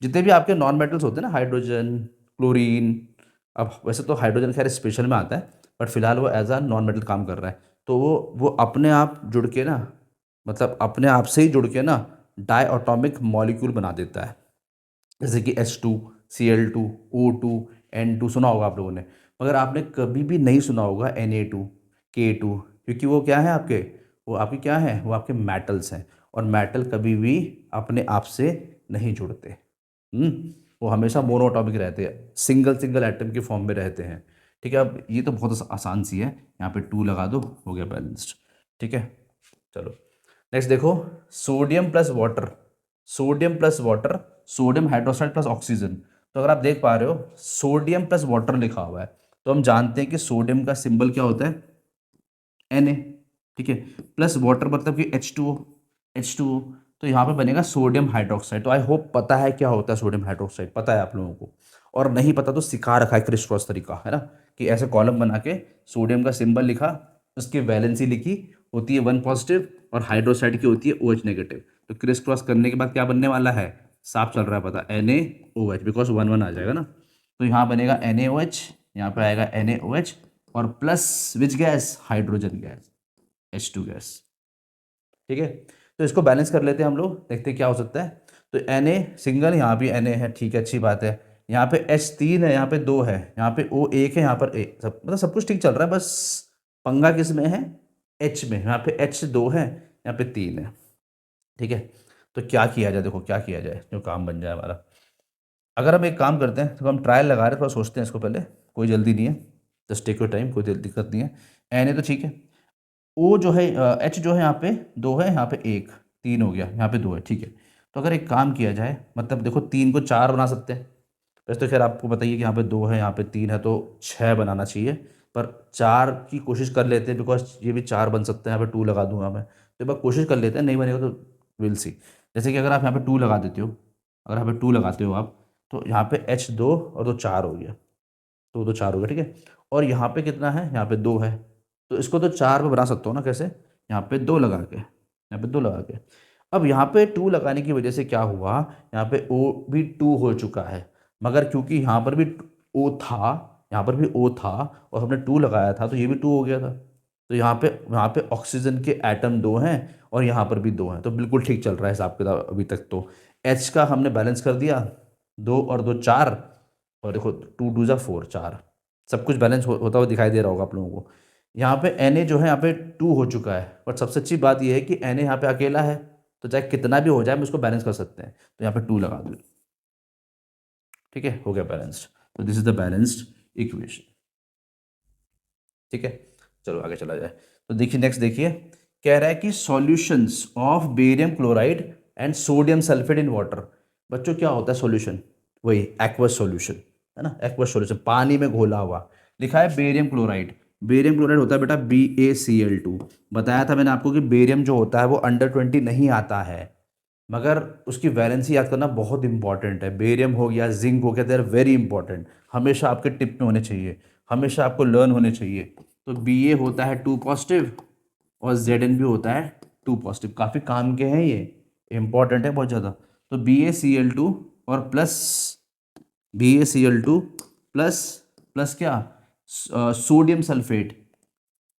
जितने भी आपके नॉन मेटल्स होते हैं ना, हाइड्रोजन, क्लोरीन, अब वैसे तो हाइड्रोजन खैर स्पेशल में आता है, बट फिलहाल वो एज अ नॉन मेटल काम कर रहा है, तो वो अपने आप जुड़ के ना, मतलब अपने आप से ही जुड़ के ना डाई एटॉमिक मॉलिक्यूल बना देता है, जैसे कि H2, Cl2, O2, N2 सुना होगा आप लोगों ने। मगर आपने कभी भी नहीं सुना होगा Na2, K2, क्योंकि वो क्या है आपके, वो आपके क्या है, वो आपके मेटल्स हैं, और मेटल कभी भी अपने आप से नहीं जुड़ते। वो हमेशा मोनोटॉमिक रहते हैं, सिंगल सिंगल एटम के फॉर्म में रहते हैं। ठीक है, अब ये तो बहुत आसान सी है, यहाँ पे 2 लगा दो, हो गया बैलेंस्ड। ठीक है, चलो नेक्स्ट देखो, sodium plus water, sodium plus water, sodium hydroxide plus oxygen. तो अगर आप देख पा रहे हो सोडियम प्लस वाटर लिखा हुआ है, तो हम जानते हैं कि सोडियम का सिंबल क्या होता है, Na। ठीक है, प्लस वाटर मतलब कि H2O, H2O, तो यहाँ पे बनेगा सोडियम हाइड्रोक्साइड। तो आई होप पता है क्या होता है सोडियम हाइड्रोक्साइड, पता है आप लोगों को, और नहीं पता तो सिखा रखा है क्रिस क्रॉस तरीका, है ना, कि ऐसे कॉलम बना के सोडियम का सिंबल लिखा, उसकी वैलेंसी लिखी, होती है 1 पॉजिटिव, और हाइड्रोक्साइड की होती है OH नेगेटिव। तो क्रिस क्रॉस करने के बाद क्या बनने वाला है, साफ चल रहा है पता, NaOH, बिकॉज 1 1 आ जाएगा ना। तो यहाँ बनेगा NaOH, यहाँ पे आएगा NaOH, और plus which gas, hydrogen gas, H2 gas. ठीक है, तो इसको बैलेंस कर लेते हैं हम लोग, देखते हैं क्या हो सकता है। तो Na सिंगल, यहाँ भी Na है, ठीक है, अच्छी बात है। यहाँ पे H3 है, यहाँ पे 2 है, यहाँ पे O1 है, यहाँ पर A, सब मतलब सब कुछ ठीक चल रहा है, बस पंगा किस में है, H में। यहाँ पे H2 है, यहाँ पे 3 है। ठीक है, तो क्या किया जाए, देखो क्या किया जाए जो काम बन जाए हमारा। अगर हम एक काम करते हैं, तो हम ट्रायल लगा रहे हैं, थोड़ा सोचते हैं इसको पहले, कोई जल्दी नहीं है, जस्ट टेक योर टाइम, कोई दिक्कत नहीं है। Na तो ठीक है, ओ जो है, एच जो है यहाँ पे 2 है, यहाँ पे 1, 3 हो गया, यहाँ पे 2 है, ठीक है। तो अगर एक काम किया जाए, मतलब देखो 3 को 4 बना सकते हैं, वैसे तो खैर आपको बताइए कि यहाँ पे 2 है, यहाँ पे 3 है, तो 6 बनाना चाहिए, पर 4 की कोशिश कर लेते हैं, बिकॉज ये भी 4 बन सकते हैं, यहाँ पे 2 लगा दूंगा मैं, तो एक बार कोशिश कर लेते हैं, नहीं बनेगा तो विल सी। जैसे कि अगर आप यहाँ पे 2 लगा देते हो, अगर यहाँ पे 2 लगाते हो आप, तो यहाँ पे H2 और 2 4 हो गया, तो 2 4 हो गया, ठीक है। और यहाँ पे कितना है, यहाँ पे 2 है, तो इसको तो 4 पे बना सकता हूँ ना, कैसे, यहाँ पे 2 लगा के, यहाँ पे 2 लगा के। अब यहाँ पे 2 लगाने की वजह से क्या हुआ, यहाँ पे O भी 2 हो चुका है, मगर क्योंकि यहाँ पर भी O था, यहाँ पर भी O था, और हमने 2 लगाया था, तो ये भी 2 हो गया था। तो यहाँ पे ऑक्सीजन के एटम 2 हैं, और यहाँ पर भी 2 हैं, तो बिल्कुल ठीक चल रहा है हिसाब किताब अभी तक। तो H का हमने बैलेंस कर दिया, 2 और 2 4, और देखो 2 2 जा 4, 4, सब कुछ बैलेंस होता हुआ दिखाई दे रहा होगा आप लोगों को। यहाँ पे Na जो है यहाँ पे 2 हो चुका है, बट सबसे अच्छी बात यह है कि Na यहाँ पे अकेला है, तो चाहे कितना भी हो जाए हम उसको बैलेंस कर सकते हैं, तो यहाँ पे 2 लगा दो। ठीक है, हो गया बैलेंस्ड, तो this is the balanced equation. ठीक है, चलो आगे चला जाए। तो देखिए नेक्स्ट, देखिए कह रहा है कि solutions of barium chloride and sodium sulphate in water. बच्चों क्या होता है सॉल्यूशन, वही एक्वस सॉल्यूशन, है ना, एक्वस सॉल्यूशन, पानी में घोला हुआ। लिखा है बेरियम क्लोराइड, बेरियम क्लोराइड होता है बेटा BaCl2। बताया था मैंने आपको कि बेरियम जो होता है वो अंडर 20 नहीं आता है, मगर उसकी वैलेंसी याद करना बहुत इंपॉर्टेंट है। बेरियम हो गया, जिंक हो गया, दे आर वेरी इंपॉर्टेंट, हमेशा आपके टिप में होने चाहिए, हमेशा आपको लर्न होने चाहिए। तो Ba होता है 2 पॉजिटिव, और Zn भी होता है 2 पॉजिटिव, काफ़ी काम के हैं ये, इंपॉर्टेंट है बहुत ज़्यादा। तो BaCl2 और प्लस BaCl2 प्लस प्लस क्या, सोडियम सल्फेट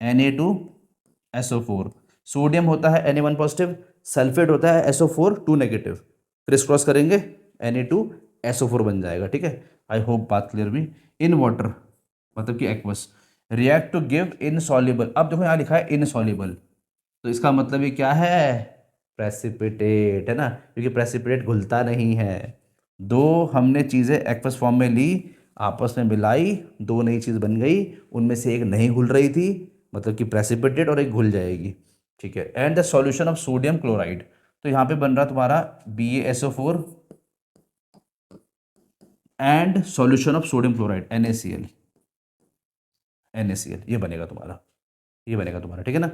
Na2SO4। सोडियम होता है Na1 पॉजिटिव, सल्फेट होता है SO4 2 नेगेटिव, क्रिस क्रॉस करेंगे Na2SO4 बन जाएगा। ठीक है, आई होप बात क्लियर भी। इन वाटर मतलब कि aqueous, react to give insoluble. अब देखो यहाँ लिखा है इनसॉल्युबल, तो इसका मतलब ये क्या है, प्रेसिपिटेट, है ना, क्योंकि प्रेसिपिटेट घुलता नहीं है। दो हमने चीज़ें एक्वस फॉर्म में ली, आपस में मिलाई, दो नई चीज़ बन गई, उनमें से एक नहीं घुल रही थी, मतलब कि प्रेसिपिटेट, और एक घुल जाएगी। ठीक है, and the solution of sodium chloride, तो यहाँ पे बन रहा तुम्हारा BaSO4 and solution of sodium chloride NaCl, NaCl ये बनेगा तुम्हारा, ये बनेगा तुम्हारा, ठीक है ना।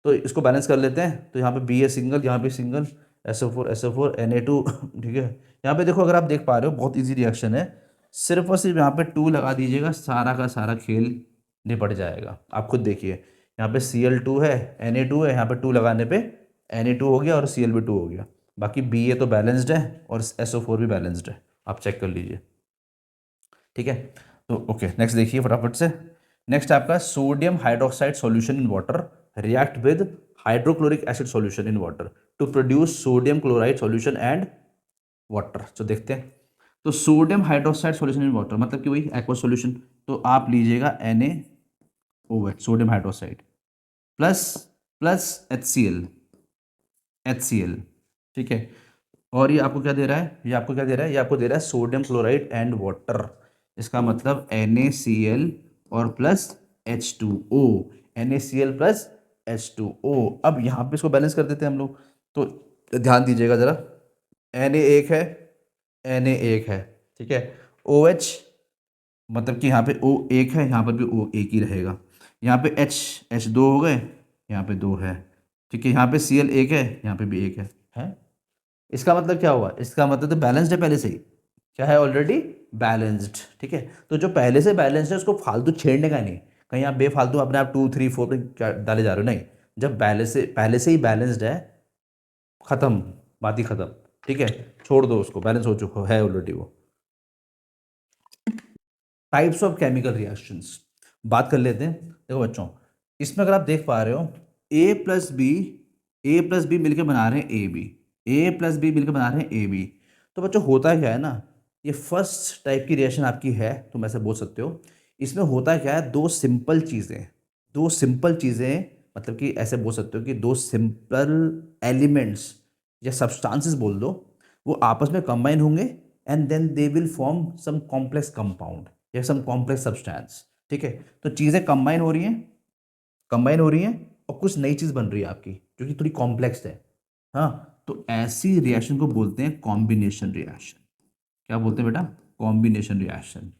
तो इसको बैलेंस कर लेते हैं, तो यहाँ पे Ba सिंगल, यहाँ पे सिंगल, SO4 Na2 ठीक है। यहाँ पे देखो, अगर आप देख पा रहे हो बहुत इजी रिएक्शन है, सिर्फ और सिर्फ यहाँ पे 2 लगा दीजिएगा, सारा का सारा खेल निपट जाएगा। आप खुद देखिए, यहाँ पे Cl2 है, Na2 है, यहाँ पे 2 लगाने पे Na2 हो गया और Cl भी 2 हो गया। बाकी Ba तो बैलेंस्ड है और SO4 भी बैलेंस्ड है, आप चेक कर लीजिए। ठीक है, तो ओके, नेक्स्ट देखिए फटाफट से। नेक्स्ट आपका sodium hydroxide solution in water react with hydrochloric acid solution in water to produce sodium chloride solution and water. तो देखते हैं, तो sodium hydroxide solution in water मतलब कि वही एक्वा सॉल्यूशन। तो आप लीजिएगा NaOH sodium hydroxide plus plus HCl, ठीक है। और ये आपको क्या दे रहा है, ये आपको क्या दे रहा है, ये आपको दे रहा है सोडियम क्लोराइड एंड वाटर। इसका मतलब NaCl और plus H2O, NaCl plus H2O। अब यहाँ पे इसको बैलेंस कर देते हैं हम लोग। तो ध्यान दीजिएगा ज़रा, Na एक है, Na एक है, ठीक है। OH मतलब कि यहाँ पे O एक है, यहाँ पर भी O एक ही रहेगा। यहाँ पे H दो हो गए, यहाँ पे दो है, ठीक है। यहाँ पे Cl एक है, यहाँ पे भी एक है। इसका मतलब क्या हुआ, इसका मतलब तो बैलेंस्ड है पहले से ही, क्या है, ऑलरेडी बैलेंस्ड, ठीक है। तो जो पहले से बैलेंस्ड है उसको फालतू छेड़ने का नहीं, कहीं आप बेफालतू अपने आप 2 3 4 पे डाले जा रहे हो, नहीं। जब पहले से ही बैलेंस्ड है, खत्म, बात ही खत्म, ठीक है। छोड़ दो उसको, बैलेंस हो चुका है ऑलरेडी वो। टाइप्स ऑफ केमिकल रिएक्शंस बात कर लेते हैं। देखो बच्चों, इसमें अगर आप देख पा रहे हो, ए प्लस बी मिलकर बना रहे हैं ए बी मिलकर बना रहे हैं ए बी। तो बच्चों होता क्या है ना, ये फर्स्ट टाइप की रिएक्शन आपकी है, तुम ऐसे बोल सकते हो। इसमें होता क्या है, दो सिंपल चीज़ें मतलब कि ऐसे बोल सकते हो कि दो सिंपल एलिमेंट्स या सब्सटेंसेस बोल दो, वो आपस में कंबाइन होंगे and then they will form some complex compound या सम कॉम्प्लेक्स सब्सटेंस, ठीक है। तो चीज़ें कंबाइन हो रही हैं और कुछ नई चीज़ बन रही है आपकी जो कि थोड़ी कॉम्प्लेक्स है। हाँ, तो ऐसी रिएक्शन को बोलते हैं कॉम्बिनेशन रिएक्शन। क्या बोलते हैं बेटा, कॉम्बिनेशन रिएक्शन।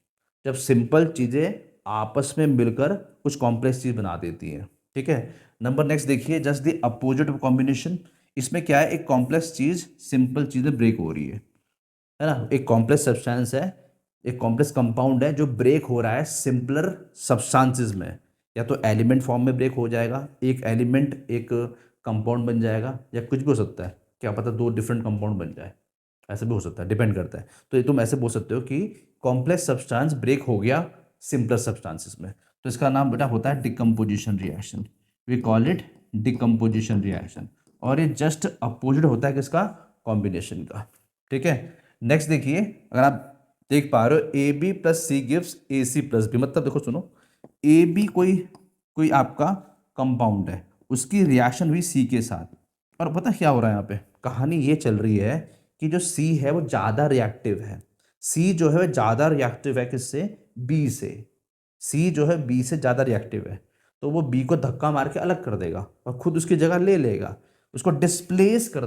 जब सिंपल चीज़ें आपस में मिलकर कुछ कॉम्प्लेक्स चीज़ बना देती हैं, ठीक है। नंबर नेक्स्ट देखिए, just the opposite of combination. इसमें क्या है, एक कॉम्प्लेक्स चीज़ सिंपल चीज़ में ब्रेक हो रही है ना। एक कॉम्प्लेक्स सब्सटेंस है, एक कॉम्प्लेक्स कंपाउंड है जो ब्रेक हो रहा है सिंपलर सब्सटेंसेस में। या तो एलिमेंट फॉर्म में ब्रेक हो जाएगा, एक एलिमेंट एक कंपाउंड बन जाएगा, या कुछ भी हो सकता है, क्या पता दो डिफरेंट कंपाउंड बन जाए, ऐसे भी हो सकता है, डिपेंड करता है। तो ये तुम ऐसे बोल सकते हो कि कॉम्प्लेक्स सब्सटेंस ब्रेक हो गया सिंपलर सब्सटेंसेस में। तो इसका नाम बेटा होता है decomposition reaction. We call it decomposition reaction. और ये जस्ट अपोजिट होता है किसका, कॉम्बिनेशन का, ठीक है। नेक्स्ट देखिए, अगर आप देख पा रहे हो, AB+C गिव्स AC+B। मतलब देखो सुनो, AB कोई कोई आपका कंपाउंड है, उसकी रिएक्शन हुई C के साथ, और पता क्या हो रहा है यहाँ पे, कहानी ये चल रही है कि जो C है वो ज़्यादा रिएक्टिव है। C जो है ज़्यादा रिएक्टिव है किससे, B से। C जो है B से ज़्यादा रिएक्टिव है, तो वो B को धक्का मार के अलग कर देगा और खुद उसकी जगह ले लेगा, उसको डिस्प्लेस कर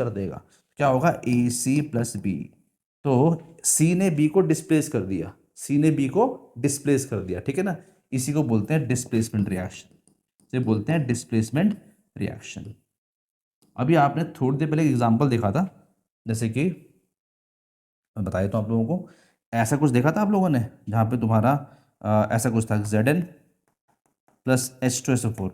देगा। क्या होगा, AC+B। तो सी ने बी को डिस्प्लेस कर दिया, ठीक है ना। इसी को बोलते हैं डिस्प्लेसमेंट रिएक्शन, इसे बोलते हैं डिस्प्लेसमेंट रिएक्शन। अभी आपने थोड़ी देर पहले एक एग्जांपल देखा था, जैसे कि मैं बताया तो आप लोगों को, ऐसा कुछ देखा था आप लोगों ने जहाँ पे तुम्हारा ऐसा कुछ था, Zn+H2SO4,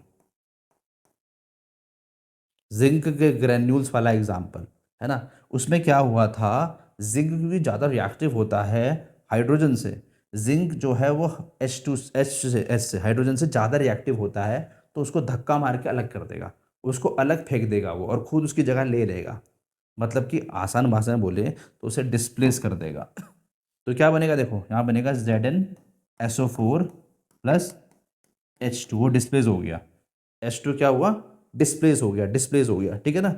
जिंक के ग्रेन्यूल्स वाला एग्जाम्पल है ना। उसमें क्या हुआ था, जिंक क्योंकि ज़्यादा रिएक्टिव होता है हाइड्रोजन से, जिंक जो है वो H से हाइड्रोजन से ज़्यादा रिएक्टिव होता है, तो उसको धक्का मार के अलग कर देगा, उसको अलग फेंक देगा वो और खुद उसकी जगह ले लेगा। मतलब कि आसान भाषा में बोले तो उसे डिस्प्लेस कर देगा। तो क्या बनेगा, देखो यहाँ बनेगा Zn+SO4+H2, वो डिस्प्लेस हो गया, H2 क्या हुआ, डिस्प्लेस हो गया, ठीक है ना।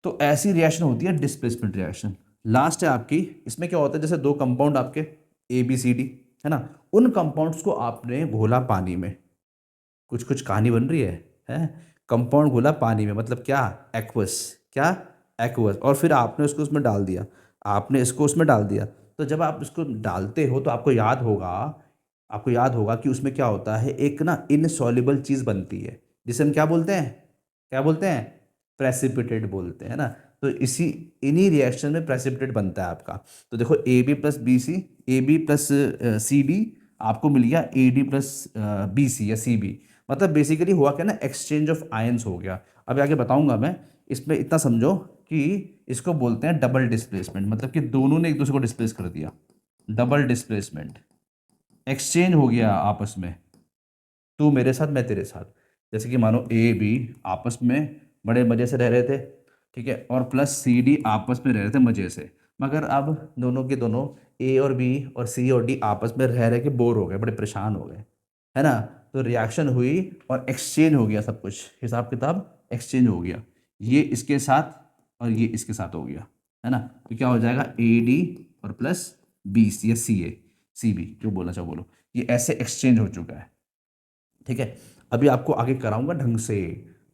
तो ऐसी रिएक्शन होती है डिस्प्लेसमेंट रिएक्शन। लास्ट है आपकी, इसमें क्या होता है, जैसे दो कंपाउंड आपके ABCD है ना, उन कंपाउंड्स को आपने घोला पानी में, कुछ कुछ कहानी बन रही है। कंपाउंड घोला पानी में मतलब क्या, एक्वस, क्या, एक्वस, और फिर आपने उसको उसमें डाल दिया, आपने इसको उसमें डाल दिया। तो जब आप इसको डालते हो तो आपको याद होगा कि उसमें क्या होता है, एक ना इनसॉल्युबल चीज़ बनती है, जिसे हम क्या बोलते हैं, प्रेसिपिटेट बोलते हैं ना। तो इन्हीं रिएक्शन में प्रेसिपिटेट बनता है आपका। तो देखो AB+C D आपको मिल गया AD+BC या CB। मतलब बेसिकली हुआ क्या ना, एक्सचेंज ऑफ आयंस हो गया। अभी आगे बताऊंगा मैं, इसमें इतना समझो कि इसको बोलते हैं डबल डिस्प्लेसमेंट, मतलब कि दोनों ने एक दूसरे को डिस्प्लेस कर दिया, डबल डिस्प्लेसमेंट, एक्सचेंज हो गया आपस में, तू मेरे साथ मैं तेरे साथ। जैसे कि मानो ए बी आपस में बड़े मज़े से रह रहे थे, ठीक है, और प्लस सी डी आपस में रह रहे थे मज़े से, मगर अब दोनों के दोनों ए और बी और सी और डी आपस में रह रहे के बोर हो गए, बड़े परेशान हो गए, है ना। तो रिएक्शन हुई और एक्सचेंज हो गया, सब कुछ हिसाब किताब एक्सचेंज हो गया, ये इसके साथ और ये इसके साथ हो गया, है ना। तो क्या हो जाएगा, ए डी और प्लस बी सी या सी बी, जो बोलना चाहो बोलो, ये ऐसे एक्सचेंज हो चुका है, ठीक है। अभी आपको आगे कराऊंगा ढंग से,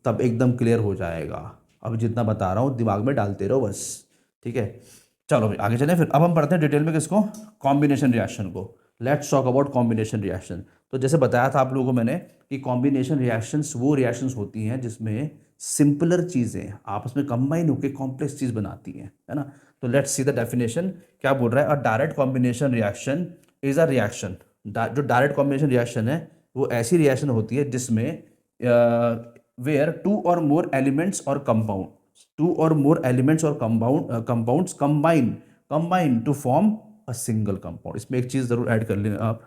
तब एकदम क्लियर हो जाएगा। अब जितना बता रहा हूँ दिमाग में डालते रहो बस, ठीक है। चलो भाई आगे चलें, फिर अब हम पढ़ते हैं डिटेल में किसको, कॉम्बिनेशन रिएक्शन को। Let's talk about combination reaction. तो जैसे बताया था आप लोगों को मैंने कि कॉम्बिनेशन रिएक्शंस वो रिएक्शंस होती हैं जिसमें सिंपलर चीज़ें आपस में कंबाइन होकर कॉम्प्लेक्स चीज़ बनाती हैं, है ना। तो लेट्स सी द डेफिनेशन, क्या बोल रहा है, अ direct combination reaction is a reaction. जो डायरेक्ट कॉम्बिनेशन रिएक्शन है वो ऐसी रिएक्शन होती है जिसमें वेयर टू और मोर एलिमेंट्स और कंपाउंड, टू और मोर एलिमेंट्स और compounds combine to form a single compound. इसमें एक चीज़ ज़रूर ऐड कर लेना आप,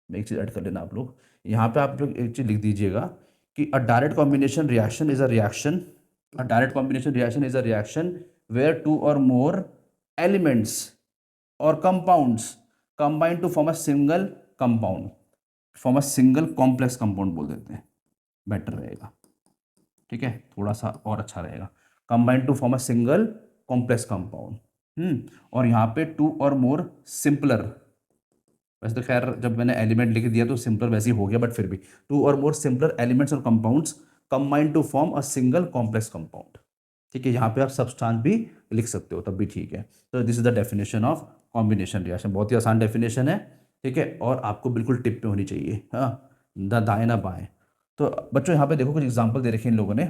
एक चीज़ ऐड कर लेना आप लोग, यहाँ पे आप लोग एक चीज़ लिख दीजिएगा कि a direct combination reaction is a reaction, a direct combination reaction is a reaction where two और मोर एलिमेंट्स और compounds combine to form a single compound, form a single complex compound बोल देते हैं, बेटर रहेगा, ठीक है, थोड़ा सा और अच्छा रहेगा। Combine to form a single complex compound. और यहाँ पे टू और मोर सिंपलर, वैसे तो खैर जब मैंने एलिमेंट लिख दिया तो सिंपलर वैसे ही हो गया, बट फिर भी टू और मोर सिंपलर एलिमेंट्स और compounds combine to form a single complex compound, ठीक है। यहाँ पे आप सब्सटेंस भी लिख सकते हो, तब भी ठीक है। तो this is the definition of combination reaction, बहुत ही आसान डेफिनेशन है, ठीक है, और आपको बिल्कुल टिप पे होनी चाहिए, हाँ, ना दाएं ना बाएं। तो बच्चों यहाँ पे देखो कुछ एग्जाम्पल दे रखे हैं इन लोगों ने,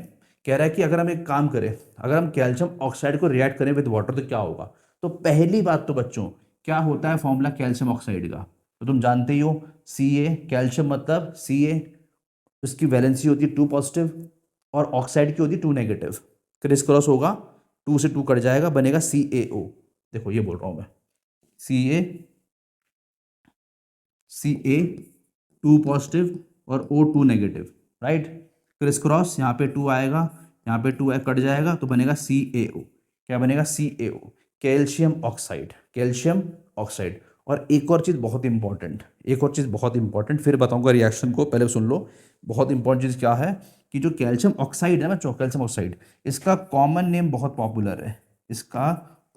कह रहा है कि अगर हम एक काम करें, अगर हम कैल्शियम ऑक्साइड को रिएक्ट करें विद वाटर तो क्या होगा। तो पहली बात तो बच्चों, क्या होता है फॉर्मूला कैल्शियम ऑक्साइड का, तो तुम जानते ही हो, सी ए, कैल्शियम मतलब सी ए, उसकी वैलेंसी होती है 2 पॉजिटिव और ऑक्साइड की होती है 2 नेगेटिव, क्रिस क्रॉस होगा, 2 से 2 कट जाएगा, बनेगा CaO। देखो ये बोल रहा हूँ मैं, सी ए 2 पॉजिटिव और O2 negative, right. Criss cross, यहाँ पे 2 आएगा, यहाँ पे 2 कट जाएगा तो बनेगा CaO। क्या बनेगा, CaO, calcium oxide, calcium oxide. और एक और चीज़ बहुत इंपॉर्टेंट, एक और चीज़ बहुत इंपॉर्टेंट, फिर बताऊंगा रिएक्शन को, पहले सुन लो। बहुत इंपॉर्टेंट चीज़ क्या है कि जो कैल्शियम ऑक्साइड है ना, कैल्शियम ऑक्साइड, इसका कॉमन नेम बहुत पॉपुलर है, इसका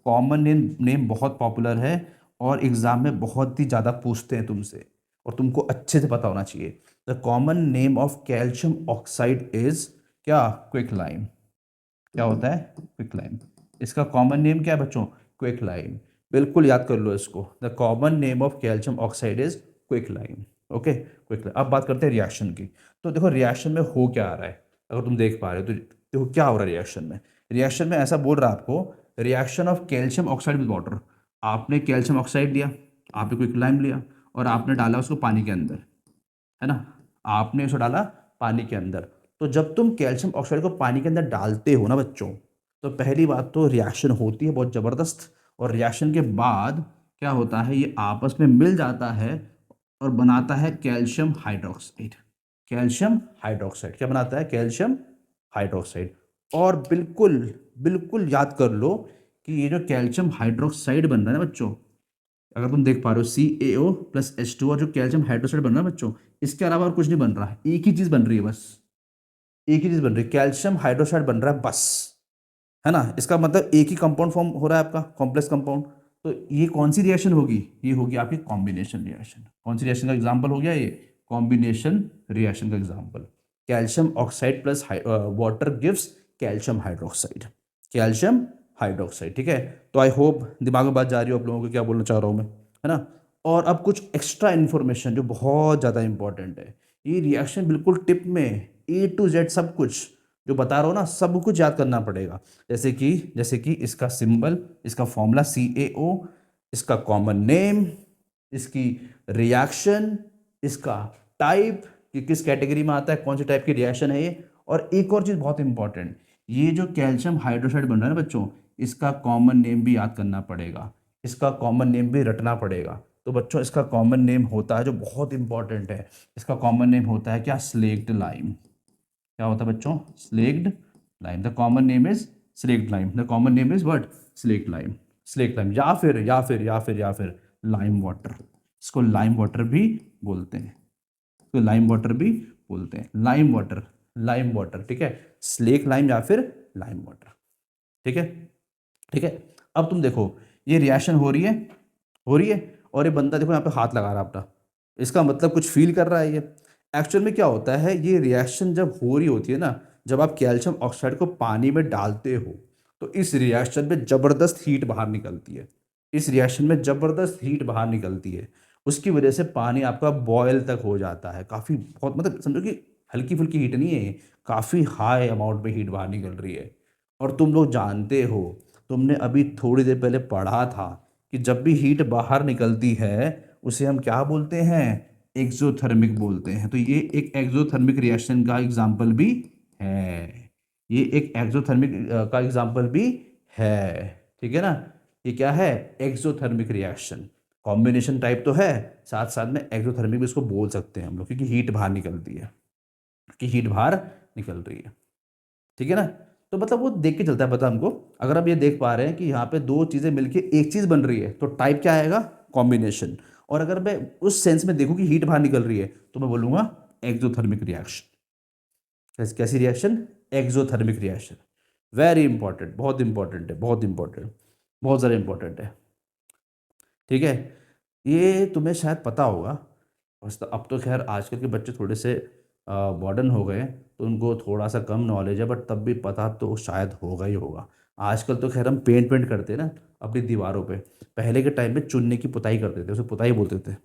कॉमन नेम बहुत पॉपुलर है, और एग्जाम में बहुत ही ज़्यादा पूछते हैं तुमसे, और तुमको अच्छे से पता होना चाहिए। The common name of calcium oxide is क्या, क्विक लाइम। क्या होता है, क्विक लाइम। इसका कॉमन नेम क्या है बच्चों, क्विक लाइम। बिल्कुल याद कर लो इसको, the common name of calcium oxide is quick lime. Okay, quick lime. अब बात करते हैं रिएक्शन की। तो देखो रिएक्शन में हो क्या आ रहा है, अगर तुम देख पा रहे हो तो देखो क्या हो रहा है रिएक्शन में। रिएक्शन में ऐसा बोल रहा है आपको, reaction of calcium oxide with water. आपने कैल्शियम ऑक्साइड लिया, आपने क्विक लाइम लिया, और आपने डाला उसको पानी के अंदर, है ना, आपने उसको डाला पानी के अंदर। तो जब तुम कैल्शियम ऑक्साइड को पानी के अंदर डालते हो ना बच्चों, तो पहली बात तो रिएक्शन होती है बहुत ज़बरदस्त, और रिएक्शन के बाद क्या होता है, ये आपस में मिल जाता है और बनाता है कैल्शियम हाइड्रोक्साइड। कैल्शियम हाइड्रोक्साइड क्या बनाता है, कैल्शियम हाइड्रोक्साइड। और बिल्कुल बिल्कुल याद कर लो कि ये जो कैल्शियम हाइड्रोक्साइड बन रहा है ना बच्चों, अगर तुम देख पा रहे हो CaO प्लस H2 और जो कैल्शियम हाइड्रोक्साइड बन रहा है बच्चों, इसके अलावा और कुछ नहीं बन रहा है, एक ही चीज़ बन रही है बस, एक ही चीज़ बन रही है, कैल्शियम हाइड्रोक्साइड बन रहा है बस, है ना। इसका मतलब एक ही कंपाउंड फॉर्म हो रहा है आपका, कॉम्प्लेक्स कंपाउंड। तो ये कौन सी रिएक्शन होगी, ये होगी आपकी कॉम्बिनेशन रिएक्शन। कौन सी रिएक्शन का एग्जाम्पल हो गया ये, कॉम्बिनेशन रिएक्शन का example. Calcium oxide plus water gives calcium hydroxide, calcium hydroxide, ठीक है। तो आई होप दिमाग में बात जा रही हो आप लोगों को क्या बोलना चाह रहा हूँ मैं, है ना। और अब कुछ एक्स्ट्रा इन्फॉर्मेशन जो बहुत ज़्यादा इंपॉर्टेंट है, ये रिएक्शन बिल्कुल टिप में A to Z सब कुछ जो बता रहा हूँ ना, सब कुछ याद करना पड़ेगा। जैसे कि इसका सिंबल, इसका फॉर्मूला CaO, इसका कॉमन नेम, इसकी रिएक्शन, इसका टाइप कि किस कैटेगरी में आता है, कौन सी टाइप की रिएक्शन है ये। और एक और चीज़ बहुत इंपॉर्टेंट, ये जो कैल्शियम हाइड्रोक्साइड बन रहा है ना बच्चों, इसका कॉमन नेम भी याद करना पड़ेगा। इसका कॉमन नेम भी रटना पड़ेगा। तो बच्चों इसका कॉमन नेम होता है, जो बहुत इंपॉर्टेंट है, इसका कॉमन नेम होता है क्या? Slaked lime. क्या होता है बच्चों? Slaked lime. The common name is slaked lime. The common name is what? Slaked lime. Slaked lime, या फिर लाइम वाटर। इसको लाइम वाटर भी बोलते हैं, इसको लाइम वाटर भी बोलते हैं। लाइम वाटर, लाइम वाटर, ठीक है। स्लेक लाइम या फिर लाइम वाटर, ठीक है। ठीक है, अब तुम देखो ये रिएक्शन हो रही है, हो रही है, और ये बंदा देखो यहाँ पे हाथ लगा रहा है अपना, इसका मतलब कुछ फील कर रहा है ये। एक्चुअल में क्या होता है, ये रिएक्शन जब हो रही होती है ना, जब आप कैल्शियम ऑक्साइड को पानी में डालते हो, तो इस रिएक्शन में ज़बरदस्त हीट बाहर निकलती है। इस रिएक्शन में ज़बरदस्त हीट बाहर निकलती है। उसकी वजह से पानी आपका बॉयल तक हो जाता है, काफ़ी बहुत, मतलब समझो कि हल्की फुल्की हीट नहीं है, काफ़ी हाई अमाउंट में हीट बाहर निकल रही है। और तुम लोग जानते हो, तुमने अभी थोड़ी देर पहले पढ़ा था कि जब भी हीट बाहर निकलती है उसे हम क्या बोलते हैं? एक्सोथर्मिक बोलते हैं। तो ये एक एक्सोथर्मिक रिएक्शन का एग्जाम्पल भी है। ये एक एक्सोथर्मिक का एग्जाम्पल भी है, ठीक है ना। ये क्या है? Exothermic reaction. कॉम्बिनेशन टाइप तो है, साथ साथ में एक्सोथर्मिक भी इसको बोल सकते हैं हम लोग, क्योंकि हीट बाहर निकलती है, कि हीट बाहर निकल रही है, ठीक है ना। तो मतलब वो देख के चलता है पता हमको। अगर आप ये देख पा रहे हैं कि यहाँ पे दो चीज़ें मिलके एक चीज़ बन रही है, तो टाइप क्या आएगा? कॉम्बिनेशन। और अगर मैं उस सेंस में देखूँ कि हीट बाहर निकल रही है, तो मैं बोलूँगा एक्सोथर्मिक रिएक्शन। कैसी reaction? Exothermic reaction. Very important, बहुत इंपॉर्टेंट है, बहुत इंपॉर्टेंट, बहुत ज़्यादा इंपॉर्टेंट है, ठीक है। ये तुम्हें शायद पता होगा, बस तो अब तो खैर आजकल के बच्चे थोड़े से मॉडर्न हो गए, तो उनको थोड़ा सा कम नॉलेज है, बट तब भी पता तो शायद होगा ही होगा। आजकल तो खैर हम पेंट करते हैं ना अपनी दीवारों पे। पहले के टाइम में चुन्नी की पुताई करते थे, उसे पुताई बोलते थे,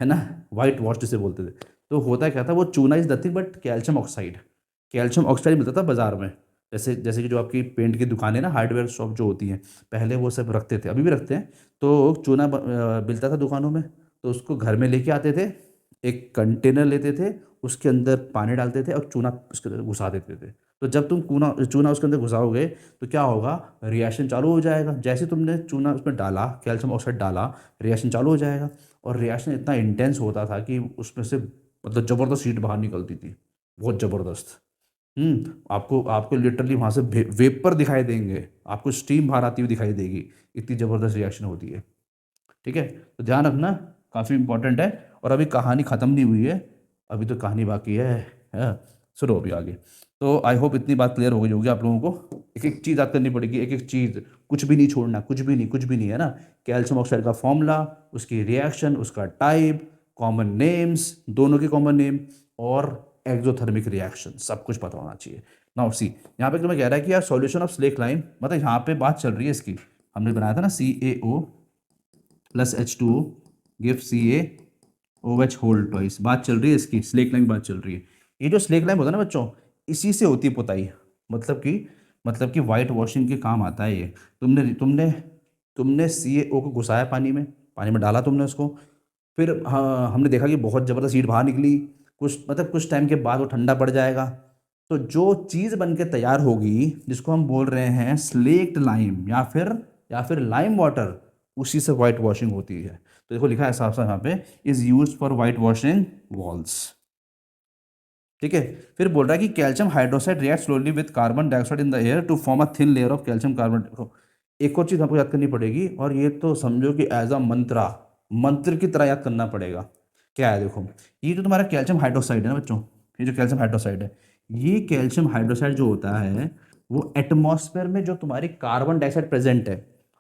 है ना, वाइट वॉश जिसे बोलते थे। तो होता क्या था, वो चूना is nothing but calcium oxide. Calcium oxide मिलता था बाजार में। जैसे जैसे कि जो आपकी पेंट की दुकानें ना, हार्डवेयर शॉप जो होती हैं, पहले वो सब रखते थे, अभी भी रखते हैं। तो चूना मिलता था दुकानों में, तो उसको घर में लेके आते थे, एक कंटेनर लेते थे, उसके अंदर पानी डालते थे और चूना उसके अंदर घुसा देते थे। तो जब तुम चूना चूना उसके अंदर घुसाओगे, तो क्या होगा? रिएक्शन चालू हो जाएगा। जैसे तुमने चूना उसमें डाला, कैल्शियम ऑक्साइड डाला, रिएक्शन चालू हो जाएगा। और रिएक्शन इतना इंटेंस होता था कि उसमें से मतलब ज़बरदस्त हीट बाहर निकलती थी, बहुत ज़बरदस्त। आपको आपको लिटरली वहाँ से वेपर दिखाई देंगे, आपको स्टीम बाहर आती हुई दिखाई देगी, इतनी ज़बरदस्त रिएक्शन होती है, ठीक है। तो ध्यान रखना, काफ़ी इंपॉर्टेंट है। और अभी कहानी ख़त्म नहीं हुई है, अभी तो कहानी बाकी है। सुनो अभी आगे। तो आई होप इतनी बात क्लियर हो गई होगी आप लोगों को। एक एक चीज़ याद करनी पड़ेगी, एक एक चीज़, कुछ भी नहीं छोड़ना, कुछ भी नहीं, कुछ भी नहीं, है ना। कैल्शियम ऑक्साइड का फॉर्मूला, उसकी रिएक्शन, उसका टाइप, कॉमन नेम्स, दोनों के कॉमन नेम, और एक्सोथर्मिक रिएक्शन, सब कुछ पता होना चाहिए। नाउ सी, यहाँ पे तुम्हें कह रहा है कि यार सॉल्यूशन ऑफ स्लेक लाइम, मतलब यहाँ पे बात चल रही है इसकी, हमने बनाया था ना CaO plus H2O give CaOH whole twice. बात चल रही है इसकी, स्लेक लाइम बात चल रही है। ये जो स्लेक लाइम होता है ना बच्चों, इसी से होती है पुताई। मतलब कि वाइट वॉशिंग के काम आता है ये। तुमने तुमने तुमने CaO को घुसाया पानी में डाला तुमने उसको। फिर हाँ, हमने देखा कि बहुत ज़बरदस्त हीट बाहर निकली। कुछ टाइम के बाद वो ठंडा पड़ जाएगा। तो जो चीज़ बन के तैयार होगी, जिसको हम बोल रहे हैं स्लेक्ड लाइम या फिर लाइम वाटर, उसी से वाइट वॉशिंग होती है। तो देखो लिखा है साफ साफ यहाँ पे, is use for white washing walls, ठीक है। फिर बोल रहा है कि calcium hydroxide react slowly with carbon dioxide in the air to form a thin layer of calcium carbon. एक और चीज़ आपको याद करनी पड़ेगी, और ये तो समझो कि एज अ मंत्र की तरह याद करना पड़ेगा। क्या है देखो, ये जो तुम्हारा कैल्शियम हाइड्रोक्साइड है ना बच्चों, ये जो कैल्शियम हाइड्रोक्साइड है, ये कैल्शियम हाइड्रोक्साइड जो होता है, वो एटमॉस्फेयर में जो तुम्हारी कार्बन डाइऑक्साइड प्रेजेंट है,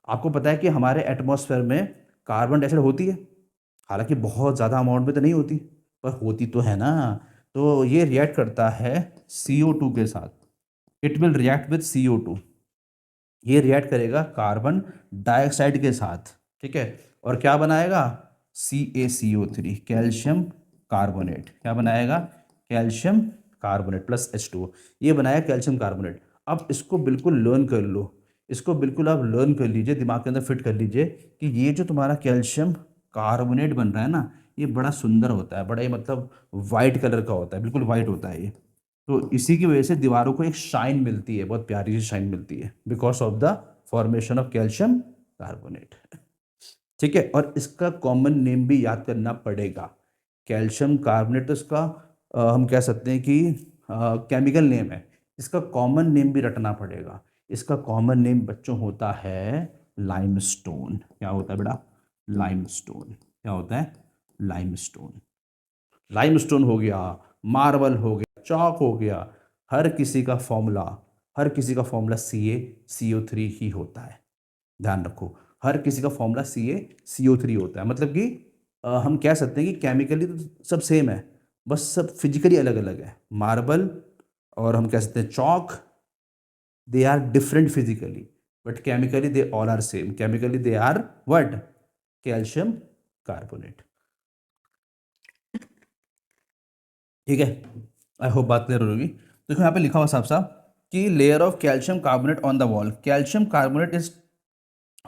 आपको पता है कि हमारे एटमॉस्फेयर में कार्बन डाइऑक्साइड होती है, हालांकि बहुत ज़्यादा अमाउंट में तो नहीं होती, पर होती तो है ना। तो ये रिएक्ट करता है CO2 के साथ, it will react with CO2। ये रिएक्ट करेगा कार्बन डाइऑक्साइड के साथ, ठीक है। और क्या बनाएगा? CaCO3, calcium carbonate. क्या बनाएगा? कैल्शियम कार्बोनेट प्लस H2O, ये बनाया कैल्शियम कार्बोनेट। अब इसको बिल्कुल लर्न कर लो, इसको बिल्कुल आप लर्न कर लीजिए, दिमाग के अंदर फिट कर लीजिए कि ये जो तुम्हारा कैल्शियम कार्बोनेट बन रहा है ना, ये बड़ा सुंदर होता है, बड़ा ही मतलब वाइट कलर का होता है, बिल्कुल वाइट होता है ये। तो इसी की वजह से दीवारों को एक शाइन मिलती है, बहुत प्यारी सी शाइन मिलती है, because of the formation of calcium carbonate. ठीक है, और इसका कॉमन नेम भी याद करना पड़ेगा। कैल्शियम कार्बोनेट तो इसका हम कह सकते हैं कि केमिकल नेम है, इसका कॉमन नेम भी रटना पड़ेगा। इसका कॉमन नेम बच्चों होता है लाइमस्टोन। क्या होता है बेटा? लाइमस्टोन। क्या होता है? लाइमस्टोन। लाइमस्टोन हो गया, मार्बल हो गया, चॉक हो गया, हर किसी का फॉर्मूला, हर किसी का फॉर्मूला CaCO3 ही होता है। ध्यान रखो, हर किसी का फॉर्मूला CaCO3 होता है। मतलब कि हम कह सकते हैं कि केमिकली तो सब सेम है, बस सब फिजिकली अलग अलग है। मार्बल और हम कह सकते हैं chalk, they are different physically, but chemically they all are same. Chemically they are what? Calcium carbonate. ठीक है, आई होप बात क्लियर होगी। देखो यहाँ पे लिखा हुआ साफ साफ कि layer of calcium carbonate on the wall. Calcium carbonate is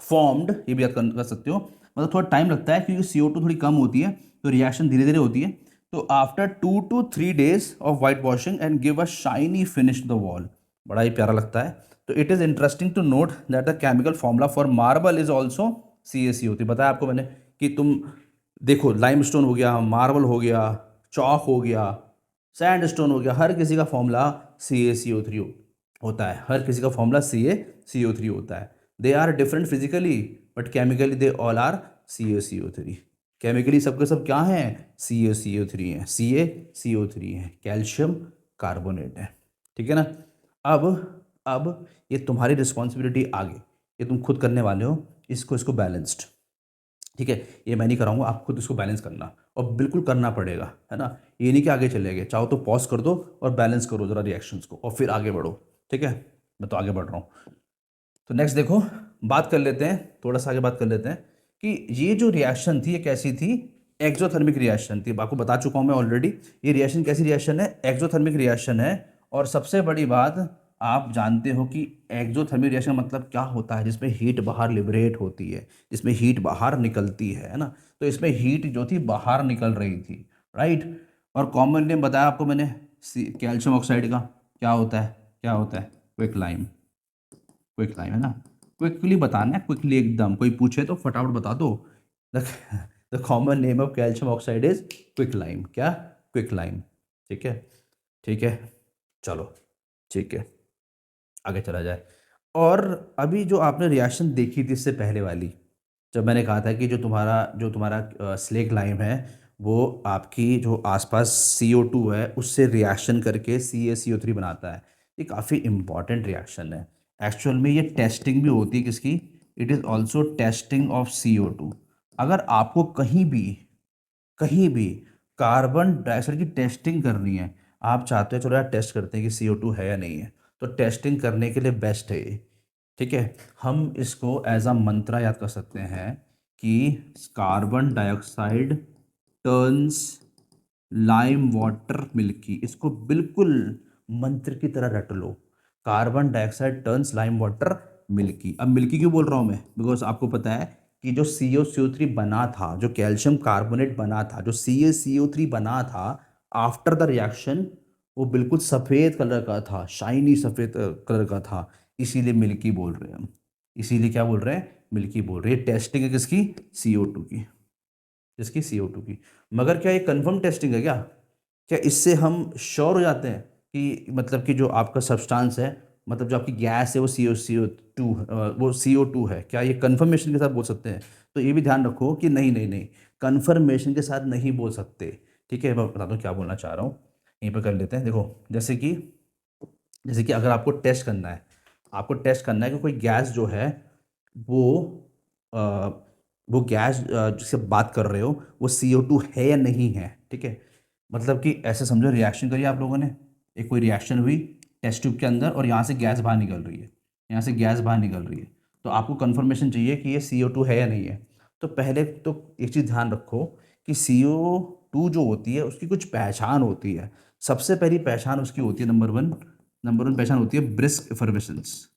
formed, ये भी याद कर सकते हो, मतलब थोड़ा टाइम लगता है क्योंकि CO2 थोड़ी कम होती है, तो रिएक्शन धीरे धीरे होती है। तो after 2 to 3 days of white washing and give a shiny finish the wall. बड़ा ही प्यारा लगता है। तो it is interesting to note that the chemical formula for marble is also CaCO3। बताया आपको मैंने कि तुम देखो, लाइमस्टोन हो गया, मार्बल हो गया, चॉक हो गया, सैंडस्टोन हो गया, हर किसी का फॉर्मूला CaCO3 होता है। हर किसी का फॉर्मूला CaCO3 होता है। They are different physically, but chemically they all are CaCO3। केमिकली सबके सब क्या हैं? CaCO3 हैं, CaCO3 हैं, कैल्शियम कार्बोनेट है। ठीक है ना? अब ये तुम्हारी रिस्पॉन्सिबिलिटी आगे, ये तुम खुद करने वाले हो, इसको बैलेंस्ड। ठीक है, ये मैं नहीं कराऊंगा, आप खुद इसको बैलेंस करना, और बिल्कुल करना पड़ेगा, है ना? ये नहीं कि आगे चले गए, चाहो तो पॉज कर दो और बैलेंस करो जरा रिएक्शंस को, और फिर आगे बढ़ो। ठीक है, मैं तो आगे बढ़ रहा हूँ। तो नेक्स्ट देखो, बात कर लेते हैं, थोड़ा सा आगे बात कर लेते हैं कि ये जो रिएक्शन थी ये कैसी थी? एक्सोथर्मिक रिएक्शन थी। आपको बता चुका हूँ मैं ऑलरेडी, ये रिएक्शन कैसी रिएक्शन है? एक्सोथर्मिक रिएक्शन है। और सबसे बड़ी बात, आप जानते हो कि एक्सोथर्मिक रिएक्शन मतलब क्या होता है? जिसमें हीट बाहर लिबरेट होती है, जिसमें हीट बाहर निकलती है ना? तो इसमें हीट जो थी बाहर निकल रही थी, राइट? और कॉमन नेम बताया आपको मैंने कैल्शियम ऑक्साइड का, क्या होता है? क्या होता है? Quick lime. क्विक लाइम है ना? क्विकली बताना है, क्विकली एकदम, कोई पूछे तो फटाफट बता दो। The common name of calcium oxide is quick lime. क्या? Quick lime. ठीक है, ठीक है, चलो, ठीक है, आगे चला जाए। और अभी जो आपने रिएक्शन देखी थी इससे पहले वाली, जब मैंने कहा था कि जो तुम्हारा स्लेक लाइम है, वो आपकी जो आसपास CO2 है उससे रिएक्शन करके CaCO3 बनाता है। ये काफ़ी इम्पॉर्टेंट रिएक्शन है। एक्चुअल में ये टेस्टिंग भी होती है किसकी? It is also testing of CO2। अगर आपको कहीं भी कार्बन डाइऑक्साइड की टेस्टिंग करनी है, आप चाहते हो चलो यार टेस्ट करते हैं कि CO2 है या नहीं है, तो टेस्टिंग करने के लिए बेस्ट है ये। ठीक है, हम इसको एज अ मंत्रा याद कर सकते हैं कि carbon dioxide turns lime water milky. इसको बिल्कुल मंत्र की तरह रट लो, carbon dioxide turns lime water milky. अब मिल्की क्यों बोल रहा हूँ मैं? बिकॉज आपको पता है कि जो CaCO3 बना था, जो कैल्शियम कार्बोनेट बना था, जो CaCO3 बना था, आफ्टर द रिएक्शन वो बिल्कुल सफ़ेद कलर का था, शाइनी सफ़ेद कलर का था। इसीलिए मिल्की बोल रहे हैं हम। इसीलिए क्या बोल रहे हैं? मिल्की बोल रहे हैं। टेस्टिंग है किसकी? CO2 की। जिसकी CO2 की। मगर क्या ये कंफर्म टेस्टिंग है क्या? क्या इससे हम श्योर हो जाते हैं कि मतलब कि जो आपका सब्सटेंस है, मतलब जो आपकी गैस है वो CO2 वो CO2 है? क्या ये कंफर्मेशन के साथ बोल सकते हैं? तो ये भी ध्यान रखो कि नहीं नहीं नहीं, कंफर्मेशन के साथ नहीं बोल सकते। ठीक है, मैं बता दूँ क्या बोलना चाह रहा हूँ, यहीं पर कर लेते हैं। देखो, जैसे कि अगर आपको टेस्ट करना है, आपको टेस्ट करना है कि कोई गैस जो है वो अ, वो गैस जिससे बात कर रहे हो वो CO2 है या नहीं है। ठीक है, मतलब कि ऐसे समझो, रिएक्शन करिए आप लोगों ने, एक कोई रिएक्शन हुई टेस्ट ट्यूब के अंदर और यहाँ से गैस बाहर निकल रही है, यहाँ से गैस बाहर निकल रही है, तो आपको कंफर्मेशन चाहिए कि ये CO2 है या नहीं है। तो पहले तो एक चीज़ ध्यान रखो कि CO2 जो होती है उसकी कुछ पहचान होती है। सबसे पहली पहचान उसकी होती है, नंबर वन पहचान होती है ब्रिस्क एफर्वेसेंस,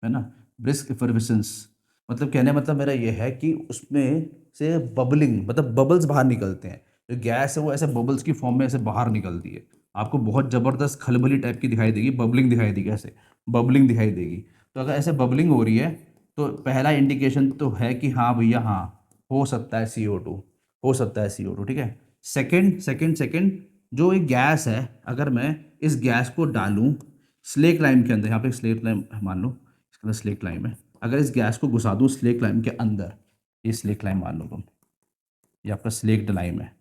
है ना? ब्रिस्क एफर्वेसेंस मतलब कहने मतलब मेरा ये है कि उसमें से बबलिंग, मतलब बबल्स बाहर निकलते हैं। जो गैस है वो ऐसे बबल्स की फॉर्म में ऐसे बाहर निकलती है। आपको बहुत ज़बरदस्त खलबली टाइप की दिखाई देगी, बबलिंग दिखाई देगी, ऐसे बबलिंग दिखाई देगी। तो अगर ऐसे बबलिंग हो रही है तो पहला इंडिकेशन तो है कि हाँ भैया हाँ, हो सकता है CO2, हो सकता है CO2, ठीक है। सेकंड, जो एक गैस है, अगर मैं इस गैस को डालूं स्लेक लाइम के अंदर, यहाँ पे स्लेक लाइम मान लो, इसके अंदर स्लेक लाइम है, अगर इस गैस को घुसा दूं स्लेक लाइम के अंदर, ये स्लेक लाइम मान लो तुम, ये आपका स्लेक्ड लाइम है।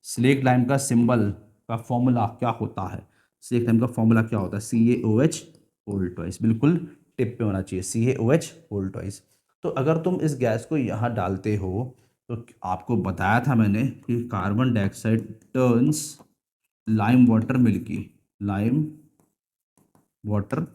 स्लेक लाइम का सिंबल का फॉर्मूला क्या होता है? स्लेक लाइम का फॉर्मूला क्या होता है? CaOH होल ट्वाइस, बिल्कुल टिप पे होना चाहिए, CaOH होल ट्वाइस। तो अगर तुम इस गैस को यहाँ डालते हो तो आपको बताया था मैंने कि carbon dioxide turns lime water milky, lime water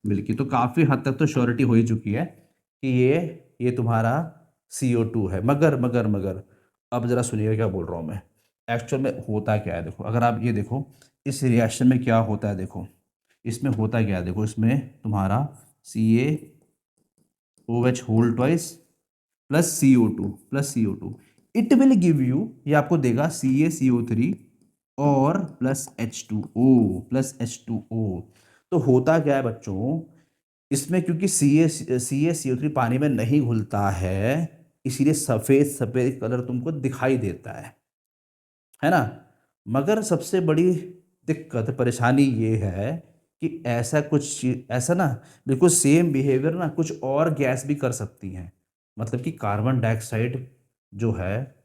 milky. तो काफ़ी हद तक तो श्योरिटी हो ही चुकी है कि ये तुम्हारा CO2 है। मगर अब ज़रा सुनिएगा क्या बोल रहा हूँ मैं। एक्चुअल में होता क्या है देखो, अगर आप ये देखो इस रिएक्शन में क्या होता है, देखो इसमें होता क्या है, देखो इसमें तुम्हारा CaOH whole twice plus CO2 it will give you, ये आपको देगा CaCO3 और प्लस H2O। तो होता क्या है बच्चों, इसमें क्योंकि CaCO3 पानी में नहीं घुलता है, इसीलिए सफ़ेद सफ़ेद कलर तुमको दिखाई देता है ना। मगर सबसे बड़ी दिक्कत परेशानी ये है कि ऐसा कुछ ऐसा ना, बिल्कुल सेम बिहेवियर ना कुछ और गैस भी कर सकती हैं। मतलब कि कार्बन डाइऑक्साइड जो है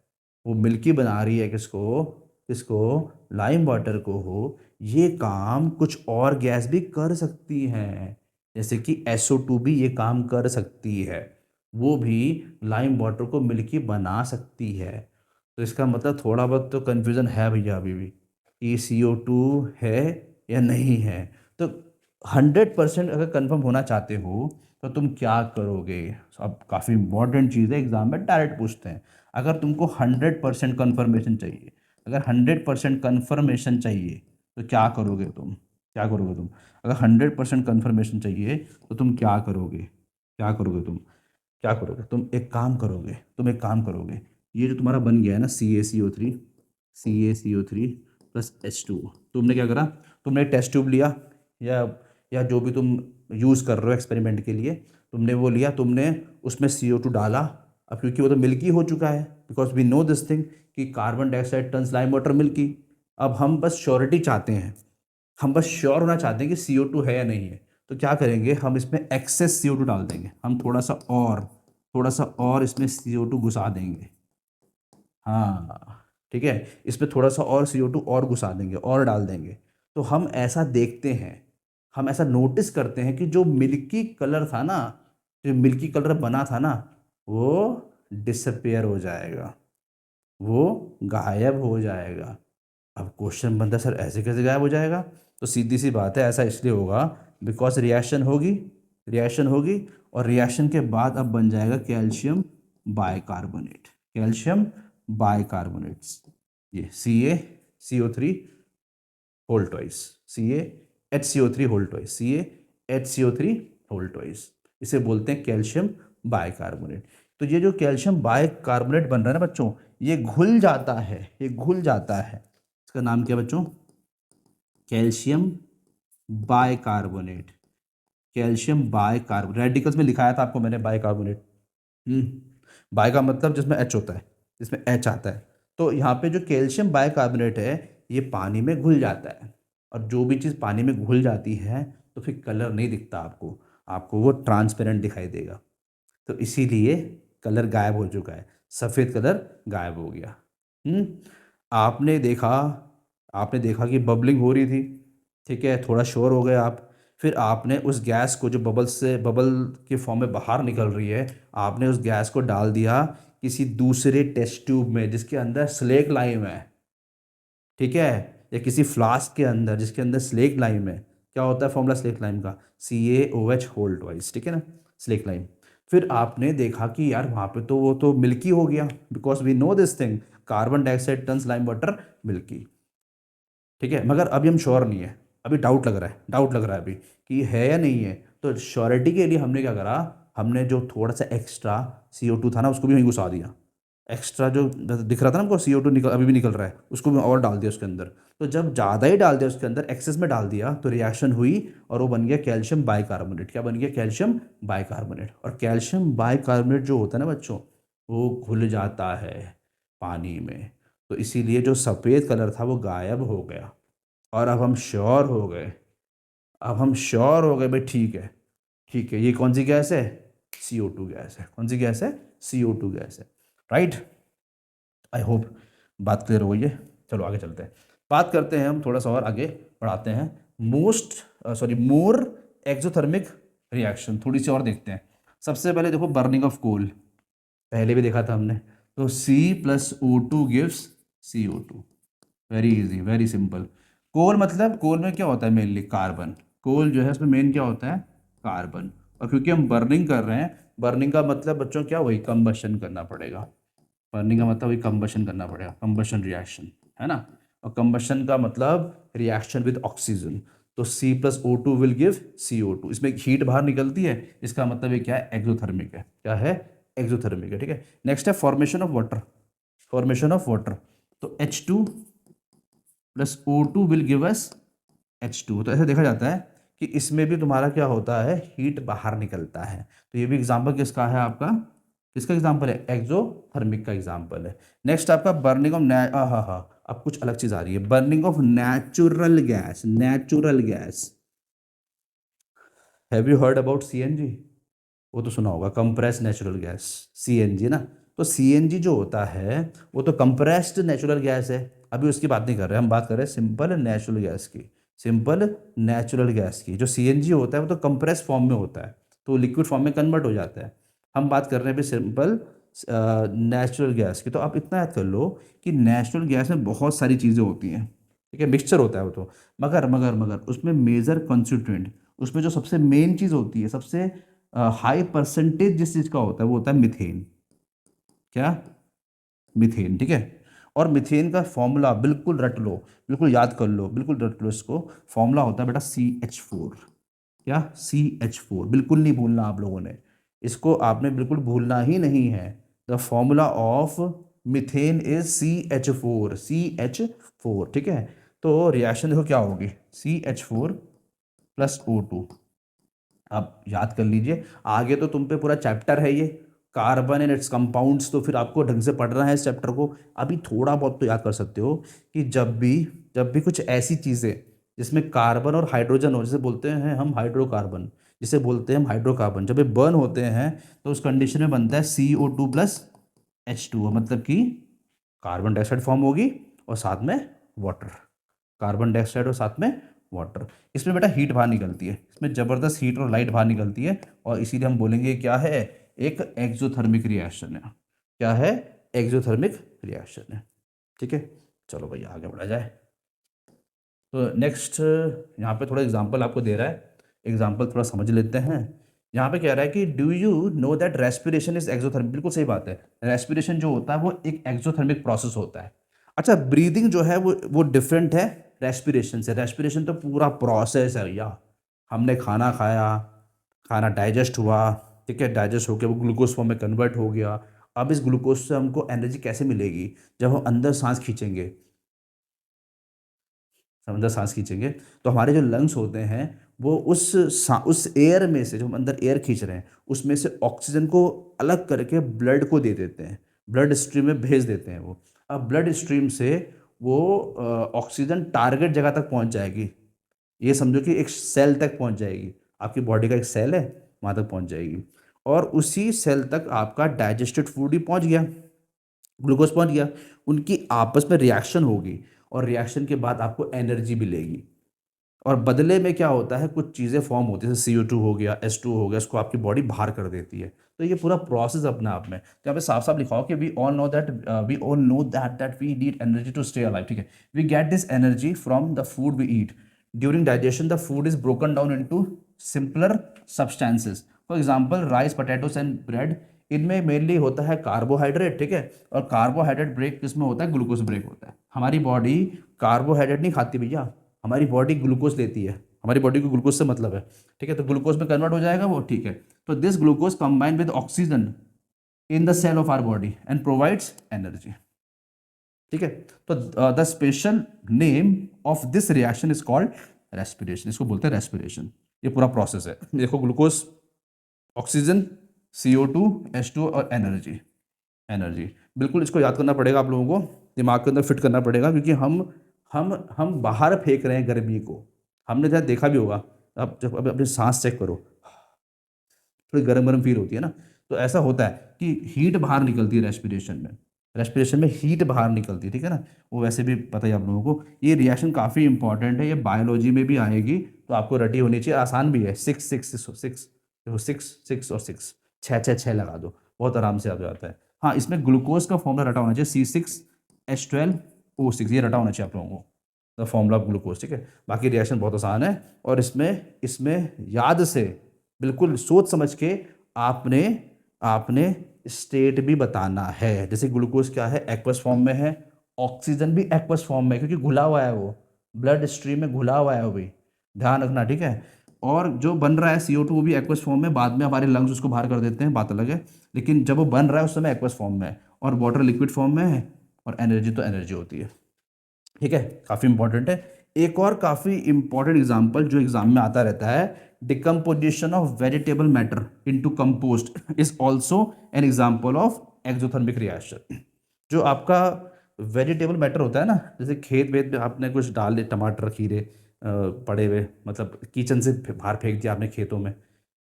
वो मिल्की बना रही है किसको, किसको, लाइम वाटर को हो, ये काम कुछ और गैस भी कर सकती हैं। जैसे कि SO2 भी ये काम कर सकती है, वो भी लाइम वाटर को मिल्की बना सकती है। तो इसका मतलब थोड़ा बहुत तो कन्फ्यूज़न है भैया अभी भी कि CO2 है या नहीं है। तो 100% अगर कंफर्म होना चाहते हो तो तुम क्या करोगे? अब काफ़ी इंपॉर्टेंट चीज़ है, एग्जाम में डायरेक्ट पूछते हैं। अगर तुमको 100% कन्फर्मेशन चाहिए, अगर 100% कन्फर्मेशन चाहिए तो क्या करोगे तुम, क्या करोगे तुम? अगर 100% कन्फर्मेशन चाहिए तो तुम क्या करोगे, क्या करोगे तुम, क्या करोगे तुम? एक काम करोगे, तुम एक काम करोगे, ये जो तुम्हारा बन गया है ना CaCO3 प्लस H2O, तुमने क्या करा, तुमने एक टेस्ट ट्यूब लिया या जो भी तुम यूज़ कर रहे हो एक्सपेरिमेंट के लिए, तुमने वो लिया, तुमने उसमें CO2 डाला। अब क्योंकि वो तो मिल्की हो चुका है, because we know this thing कि carbon dioxide turns lime water milky. अब हम बस श्योरिटी चाहते हैं, हम बस श्योर होना चाहते हैं कि CO2 है या नहीं है। तो क्या करेंगे, हम इसमें एक्सेस CO2 डाल देंगे, हम थोड़ा सा और इसमें CO2 घुसा देंगे। हाँ ठीक है, इसमें थोड़ा सा और CO2 और घुसा देंगे और डाल देंगे। तो हम ऐसा देखते हैं, हम ऐसा नोटिस करते हैं कि जो मिल्की कलर था ना, जो मिल्की कलर बना था ना, वो डिसअपेयर हो जाएगा, वो गायब हो जाएगा। अब क्वेश्चन बनता है सर ऐसे कैसे गायब हो जाएगा? तो सीधी सी बात है, ऐसा इसलिए होगा बिकॉज रिएक्शन होगी और रिएक्शन के बाद अब बन जाएगा कैल्शियम बाइकार्बोनेट, कैल्शियम बाइकार्बोनेट्स, ये CaCO3 whole twice, CaHCO3 whole twice, CaHCO3 whole twice, इसे बोलते हैं कैल्शियम बाइकार्बोनेट। तो ये जो कैल्शियम बाइकार्बोनेट बन रहा है ना बच्चों, ये घुल जाता है, ये घुल जाता है। इसका नाम क्या है बच्चों? Calcium bicarbonate, calcium bicarbonate, radicals में लिखाया था आपको मैंने बाइकार्बोनेट। बाइ का मतलब जिसमें H होता है, जिसमें H आता है। तो यहाँ पे जो कैल्शियम बाइकार्बोनेट है ये पानी में घुल जाता है, और जो भी चीज़ पानी में घुल जाती है तो फिर कलर नहीं दिखता आपको, आपको वो ट्रांसपेरेंट दिखाई देगा। तो इसीलिए कलर गायब हो चुका है, सफ़ेद कलर गायब हो गया। हम्म आपने देखा, आपने देखा कि बबलिंग हो रही थी, ठीक है, थोड़ा श्योर हो गए आप। फिर आपने उस गैस को जो बबल के फॉर्म में बाहर निकल रही है, आपने उस गैस को डाल दिया किसी दूसरे टेस्ट ट्यूब में जिसके अंदर स्लेक लाइम है, ठीक है, या किसी फ्लास्क के अंदर जिसके अंदर स्लेक लाइम है। क्या होता है फॉर्मूला स्लेक लाइम का? CaOH होल ट्वाइस, ठीक है ना, स्लेक लाइम। फिर आपने देखा कि यार वहाँ पे तो वो तो मिल्की हो गया, because we know this thing, carbon dioxide turns lime water milky, ठीक है। मगर अभी हम श्योर नहीं है, अभी डाउट लग रहा है अभी कि है या नहीं है। तो श्योरिटी के लिए हमने क्या करा, हमने जो थोड़ा सा एक्स्ट्रा CO2 था ना उसको भी वहीं घुसा दिया, एक्स्ट्रा जो दिख रहा था ना हमको CO2 निकल अभी भी निकल रहा है, उसको भी और डाल दिया उसके अंदर। तो जब ज़्यादा ही डाल दिया उसके अंदर, एक्सेस में डाल दिया, तो रिएक्शन हुई और वो बन गया कैल्शियम बाइकार्बोनेट। क्या बन गया? Calcium bicarbonate. और कैल्शियम बाइकार्बोनेट जो होता है ना बच्चों, वो घुल जाता है पानी में। तो इसीलिए जो सफ़ेद कलर था वो गायब हो गया। और अब हम श्योर हो गए, अब हम श्योर हो गए भाई, ठीक है, ठीक है, ये कौन सी गैस है? CO2 गैस है। कौन सी गैस है? CO2 गैस है। राइट। आई होप बात क्लियर हो गई है। चलो आगे चलते हैं, बात करते हैं हम थोड़ा सा और आगे बढ़ाते हैं। मोर एक्सोथर्मिक रिएक्शन थोड़ी सी और देखते हैं। सबसे पहले देखो बर्निंग ऑफ कोल, पहले भी देखा था हमने। तो C+O2 gives CO2। Very easy, very simple. Coal मतलब, कोल में क्या होता है? Mainly carbon. कोल जो है उसमें मेन क्या होता है? कार्बन। और क्योंकि हम बर्निंग कर रहे हैं, बर्निंग का मतलब बच्चों क्या? वही कंबशन करना पड़ेगा। बर्निंग का मतलब वही कंबशन करना पड़ेगा, कंबशन रिएक्शन, है ना। और कंबशन का मतलब रिएक्शन विद ऑक्सीजन। तो C+O2 विल गिव CO2। इसमें हीट बाहर निकलती है, इसका मतलब ये क्या है? एक्सोथर्मिक है। क्या है? एक्सोथर्मिक है। ठीक है। नेक्स्ट है formation of water. Formation of water, तो H2+O2 will give us H2। तो ऐसे देखा जाता है कि इसमें भी तुम्हारा क्या होता है? हीट बाहर निकलता है। तो ये भी एग्जांपल किसका है आपका? किसका एग्जांपल है? एक्सोथर्मिक का एग्जांपल है। नेक्स्ट आपका बर्निंग ऑफ हाँ हाँ, अब कुछ अलग चीज आ रही है। Burning of natural gas. Natural gas, have you heard about CNG? वो तो सुना होगा, कंप्रेस नेचुरल गैस, CNG ना। तो CNG जो होता है वो तो कंप्रेस्ड नेचुरल गैस है। अभी उसकी बात नहीं कर रहे, हम बात कर रहे हैं सिंपल नेचुरल गैस की। सिंपल नेचुरल गैस की जो CNG होता है वो तो कंप्रेस फॉर्म में होता है, तो लिक्विड फॉर्म में कन्वर्ट हो जाता है। हम बात कर रहे हैं अभी सिंपल नेचुरल गैस की। तो आप इतना याद कर लो कि नेचुरल गैस में बहुत सारी चीज़ें होती हैं, ठीक है, मिक्सचर होता है वो तो। मगर उसमें मेजर कॉन्स्टिट्यूएंट, उसमें जो सबसे मेन चीज़ होती है, सबसे हाई परसेंटेज जिस चीज़ का होता है वो होता है मिथेन। क्या? मिथेन। ठीक है। और मिथेन का फॉर्मूला बिल्कुल रट लो, बिल्कुल याद कर लो, बिल्कुल रट लो इसको। फॉर्मूला होता है बेटा CH4। क्या? CH4 बिल्कुल नहीं भूलना आप लोगों ने, इसको आपने बिल्कुल भूलना ही नहीं है। The formula of methane is CH4। CH4। ठीक है। तो रिएक्शन देखो क्या होगी, CH4+O2। आप याद कर लीजिए, आगे तो तुम पे पूरा चैप्टर है ये, कार्बन एंड इट्स कंपाउंड्स, तो फिर आपको ढंग से पढ़ना है इस चैप्टर को। अभी थोड़ा बहुत तो याद कर सकते हो कि जब भी कुछ ऐसी चीज़ें जिसमें कार्बन और हाइड्रोजन हो, जैसे बोलते हैं हम हाइड्रोकार्बन, जिसे बोलते हैं हम हाइड्रोकार्बन, जब ये बर्न होते हैं तो उस कंडीशन में बनता है CO2+H2O, मतलब कि कार्बन डाइऑक्साइड फॉर्म होगी और साथ में वाटर। कार्बन डाइऑक्साइड और साथ में वाटर। इसमें बेटा हीट बाहर निकलती है, इसमें ज़बरदस्त हीट और लाइट बाहर निकलती है, और इसीलिए हम बोलेंगे क्या है? एक एक्सोथर्मिक रिएक्शन है। क्या है? एक्सोथर्मिक रिएक्शन है। ठीक है। चलो भैया आगे बढ़ा जाए। तो नेक्स्ट यहाँ पे थोड़ा एग्जांपल आपको दे रहा है, एग्जांपल थोड़ा समझ लेते हैं। यहाँ पे कह रहा है कि do you know that respiration is exothermic. बिल्कुल सही बात है, रेस्पिरेशन जो होता है वो एक एक्सोथर्मिक प्रोसेस होता है। अच्छा, ब्रीदिंग जो है वो डिफरेंट है रेस्पिरेशन से। रेस्पिरेशन तो पूरा प्रोसेस है भैया। हमने खाना खाया, खाना डाइजेस्ट हुआ, ठीक है, डाइजेस्ट होकर वो ग्लूकोज फॉर्म में कन्वर्ट हो गया। अब इस ग्लूकोज से हमको एनर्जी कैसे मिलेगी? जब हम अंदर सांस खींचेंगे, अंदर सांस खींचेंगे, तो हमारे जो लंग्स होते हैं वो उस एयर में से, जो हम अंदर एयर खींच रहे हैं उसमें से ऑक्सीजन को अलग करके ब्लड को दे देते हैं, ब्लड स्ट्रीम में भेज देते हैं वो। अब ब्लड स्ट्रीम से वो ऑक्सीजन टारगेट जगह तक पहुंच जाएगी। ये समझो कि एक सेल तक पहुंच जाएगी, आपकी बॉडी का एक सेल है, वहां तक पहुंच जाएगी। और उसी सेल तक आपका डाइजेस्टेड फूड ही पहुंच गया, ग्लूकोज पहुंच गया। उनकी आपस में रिएक्शन होगी, और रिएक्शन के बाद आपको एनर्जी मिलेगी। और बदले में क्या होता है, कुछ चीज़ें फॉर्म होती है, जैसे CO2 हो गया, H2 हो गया, इसको आपकी बॉडी बाहर कर देती है। तो ये पूरा प्रोसेस अपने आप में, तो यहाँ पे साफ साफ लिखा हो कि we all know that we need energy to stay alive. ठीक है। We get this energy from the food we eat. During digestion the food is broken down into simpler substances. For example rice, potatoes and bread, इनमें mainly होता है carbohydrate. ठीक है। और carbohydrate break किसमें होता है? ग्लूकोज ब्रेक होता है। हमारी बॉडी कार्बोहाइड्रेट नहीं खाती भैया, हमारी बॉडी ग्लूकोज लेती है, हमारी बॉडी को ग्लूकोज से मतलब है। ठीक है। तो ग्लूकोज में कन्वर्ट हो जाएगा वो, ठीक है। तो this glucose combine with oxygen in the cell of our body and provides energy. ठीक है, तो the special name of this reaction is called respiration, इसको बोलते हैं रेस्पिरेशन। ये पूरा प्रोसेस है, देखो ग्लूकोज, ऑक्सीजन, CO2, H2 और एनर्जी। एनर्जी बिल्कुल इसको याद करना पड़ेगा आप लोगों को, दिमाग के अंदर फिट करना पड़ेगा, क्योंकि हम बाहर फेंक रहे हैं गर्मी को। हमने जहाँ देखा भी होगा, अब जब अब अपनी सांस चेक करो, थोड़ी गर्म गर्म फील होती है ना, तो ऐसा होता है कि हीट बाहर निकलती है रेस्पिरेशन में। रेस्पिरेशन में हीट बाहर निकलती है, ठीक है ना। वो वैसे भी पता है आप लोगों को, ये रिएक्शन काफ़ी इंपॉर्टेंट है, ये बायोलॉजी में भी आएगी, तो आपको रटी होनी चाहिए। आसान भी है, 6 6 6 6, देखो 6 6 और 6, 6 6 6 लगा दो, बहुत आराम से आ जाता है। हाँ, इसमें ग्लूकोज का फॉर्मूला रटा होना चाहिए, C6H12O6, ये रटा होना चाहिए आप लोगों को, द फॉर्मूला ऑफ ग्लूकोज। ठीक है, बाकी रिएक्शन बहुत आसान है, और इसमें इसमें याद से, बिल्कुल सोच समझ के आपने आपने स्टेट भी बताना है। जैसे ग्लूकोज क्या है, एक्वस फॉर्म में है, ऑक्सीजन भी एक्वस फॉर्म में है, क्योंकि घुला हुआ है, वो ब्लड स्ट्रीम में घुला हुआ है वो भी, ध्यान रखना, ठीक है। और जो बन रहा है CO2 वो भी एक्वस फॉर्म में, बाद में हमारे लंग्स उसको बाहर कर देते हैं, बात अलग है, लेकिन जब वो बन रहा है उस समय एक्वस फॉर्म में है, और वाटर लिक्विड फॉर्म में है, और एनर्जी तो एनर्जी होती है। ठीक है, काफ़ी इंपॉर्टेंट है। एक और काफ़ी इंपॉर्टेंट एग्जाम्पल जो एग्जाम में आता रहता है, decomposition of vegetable matter into compost is also an example of exothermic reaction. जो आपका वेजिटेबल मैटर होता है ना, जैसे खेत वेत में आपने कुछ डाल दिए, टमाटर खीरे पड़े हुए, मतलब किचन से बाहर फेंक दिया आपने खेतों में,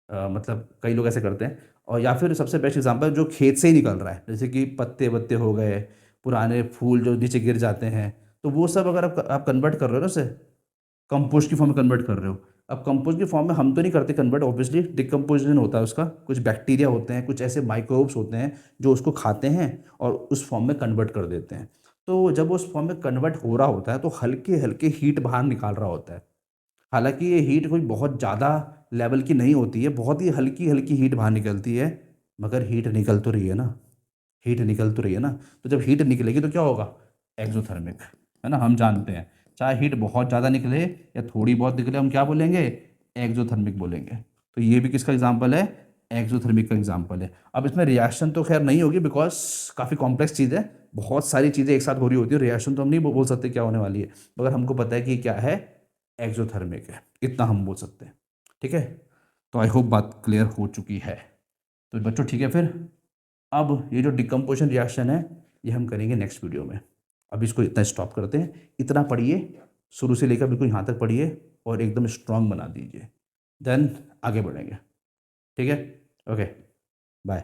मतलब कई लोग ऐसे करते हैं। और या फिर सबसे बेस्ट एग्जांपल जो खेत से ही निकल रहा है, जैसे कि पत्ते वत्ते हो गए, पुराने फूल जो नीचे गिर जाते हैं, तो वो सब अगर आप कन्वर्ट कर रहे हो ना उसे, कंपोस्ट की फॉर्म में कन्वर्ट कर रहे हो। अब कंपोस्ट की फॉर्म में हम तो नहीं करते कन्वर्ट, ऑब्वियसली डिकम्पोजिशन होता है उसका, कुछ बैक्टीरिया होते हैं, कुछ ऐसे माइक्रोब्स होते हैं जो उसको खाते हैं और उस फॉर्म में कन्वर्ट कर देते हैं। तो जब उस फॉर्म में कन्वर्ट हो रहा होता है तो हल्के हल्के हीट बाहर निकाल रहा होता है। हालांकि ये हीट कोई बहुत ज़्यादा लेवल की नहीं होती है, बहुत ही हल्की हल्की हीट बाहर निकलती है, मगर हीट निकल तो रही है ना, हीट निकल तो रही है ना। तो जब हीट निकलेगी तो क्या होगा, एक्सोथर्मिक, है ना, हम जानते हैं। चाहे हीट बहुत ज़्यादा निकले या थोड़ी बहुत निकले, हम क्या बोलेंगे, एक्सोथर्मिक बोलेंगे। तो ये भी किसका एग्जाम्पल है, एक्सोथर्मिक का एग्जाम्पल है। अब इसमें रिएक्शन तो खैर नहीं होगी, बिकॉज काफ़ी कॉम्प्लेक्स चीज़ है, बहुत सारी चीज़ें एक साथ हो रही होती है, रिएक्शन तो हम नहीं बोल सकते क्या होने वाली है, मगर हमको पता है कि क्या है, एक्सोथर्मिक है, इतना हम बोल सकते हैं। ठीक है, तो आई होप बात क्लियर हो चुकी है। तो बच्चों ठीक है, फिर अब ये जो डिकम्पोजिशन रिएक्शन है ये हम करेंगे नेक्स्ट वीडियो में। अब इसको इतना स्टॉप करते हैं, इतना पढ़िए, शुरू से लेकर बिल्कुल यहाँ तक पढ़िए और एकदम स्ट्रांग बना दीजिए, देन आगे बढ़ेंगे। ठीक है, ओके, बाय।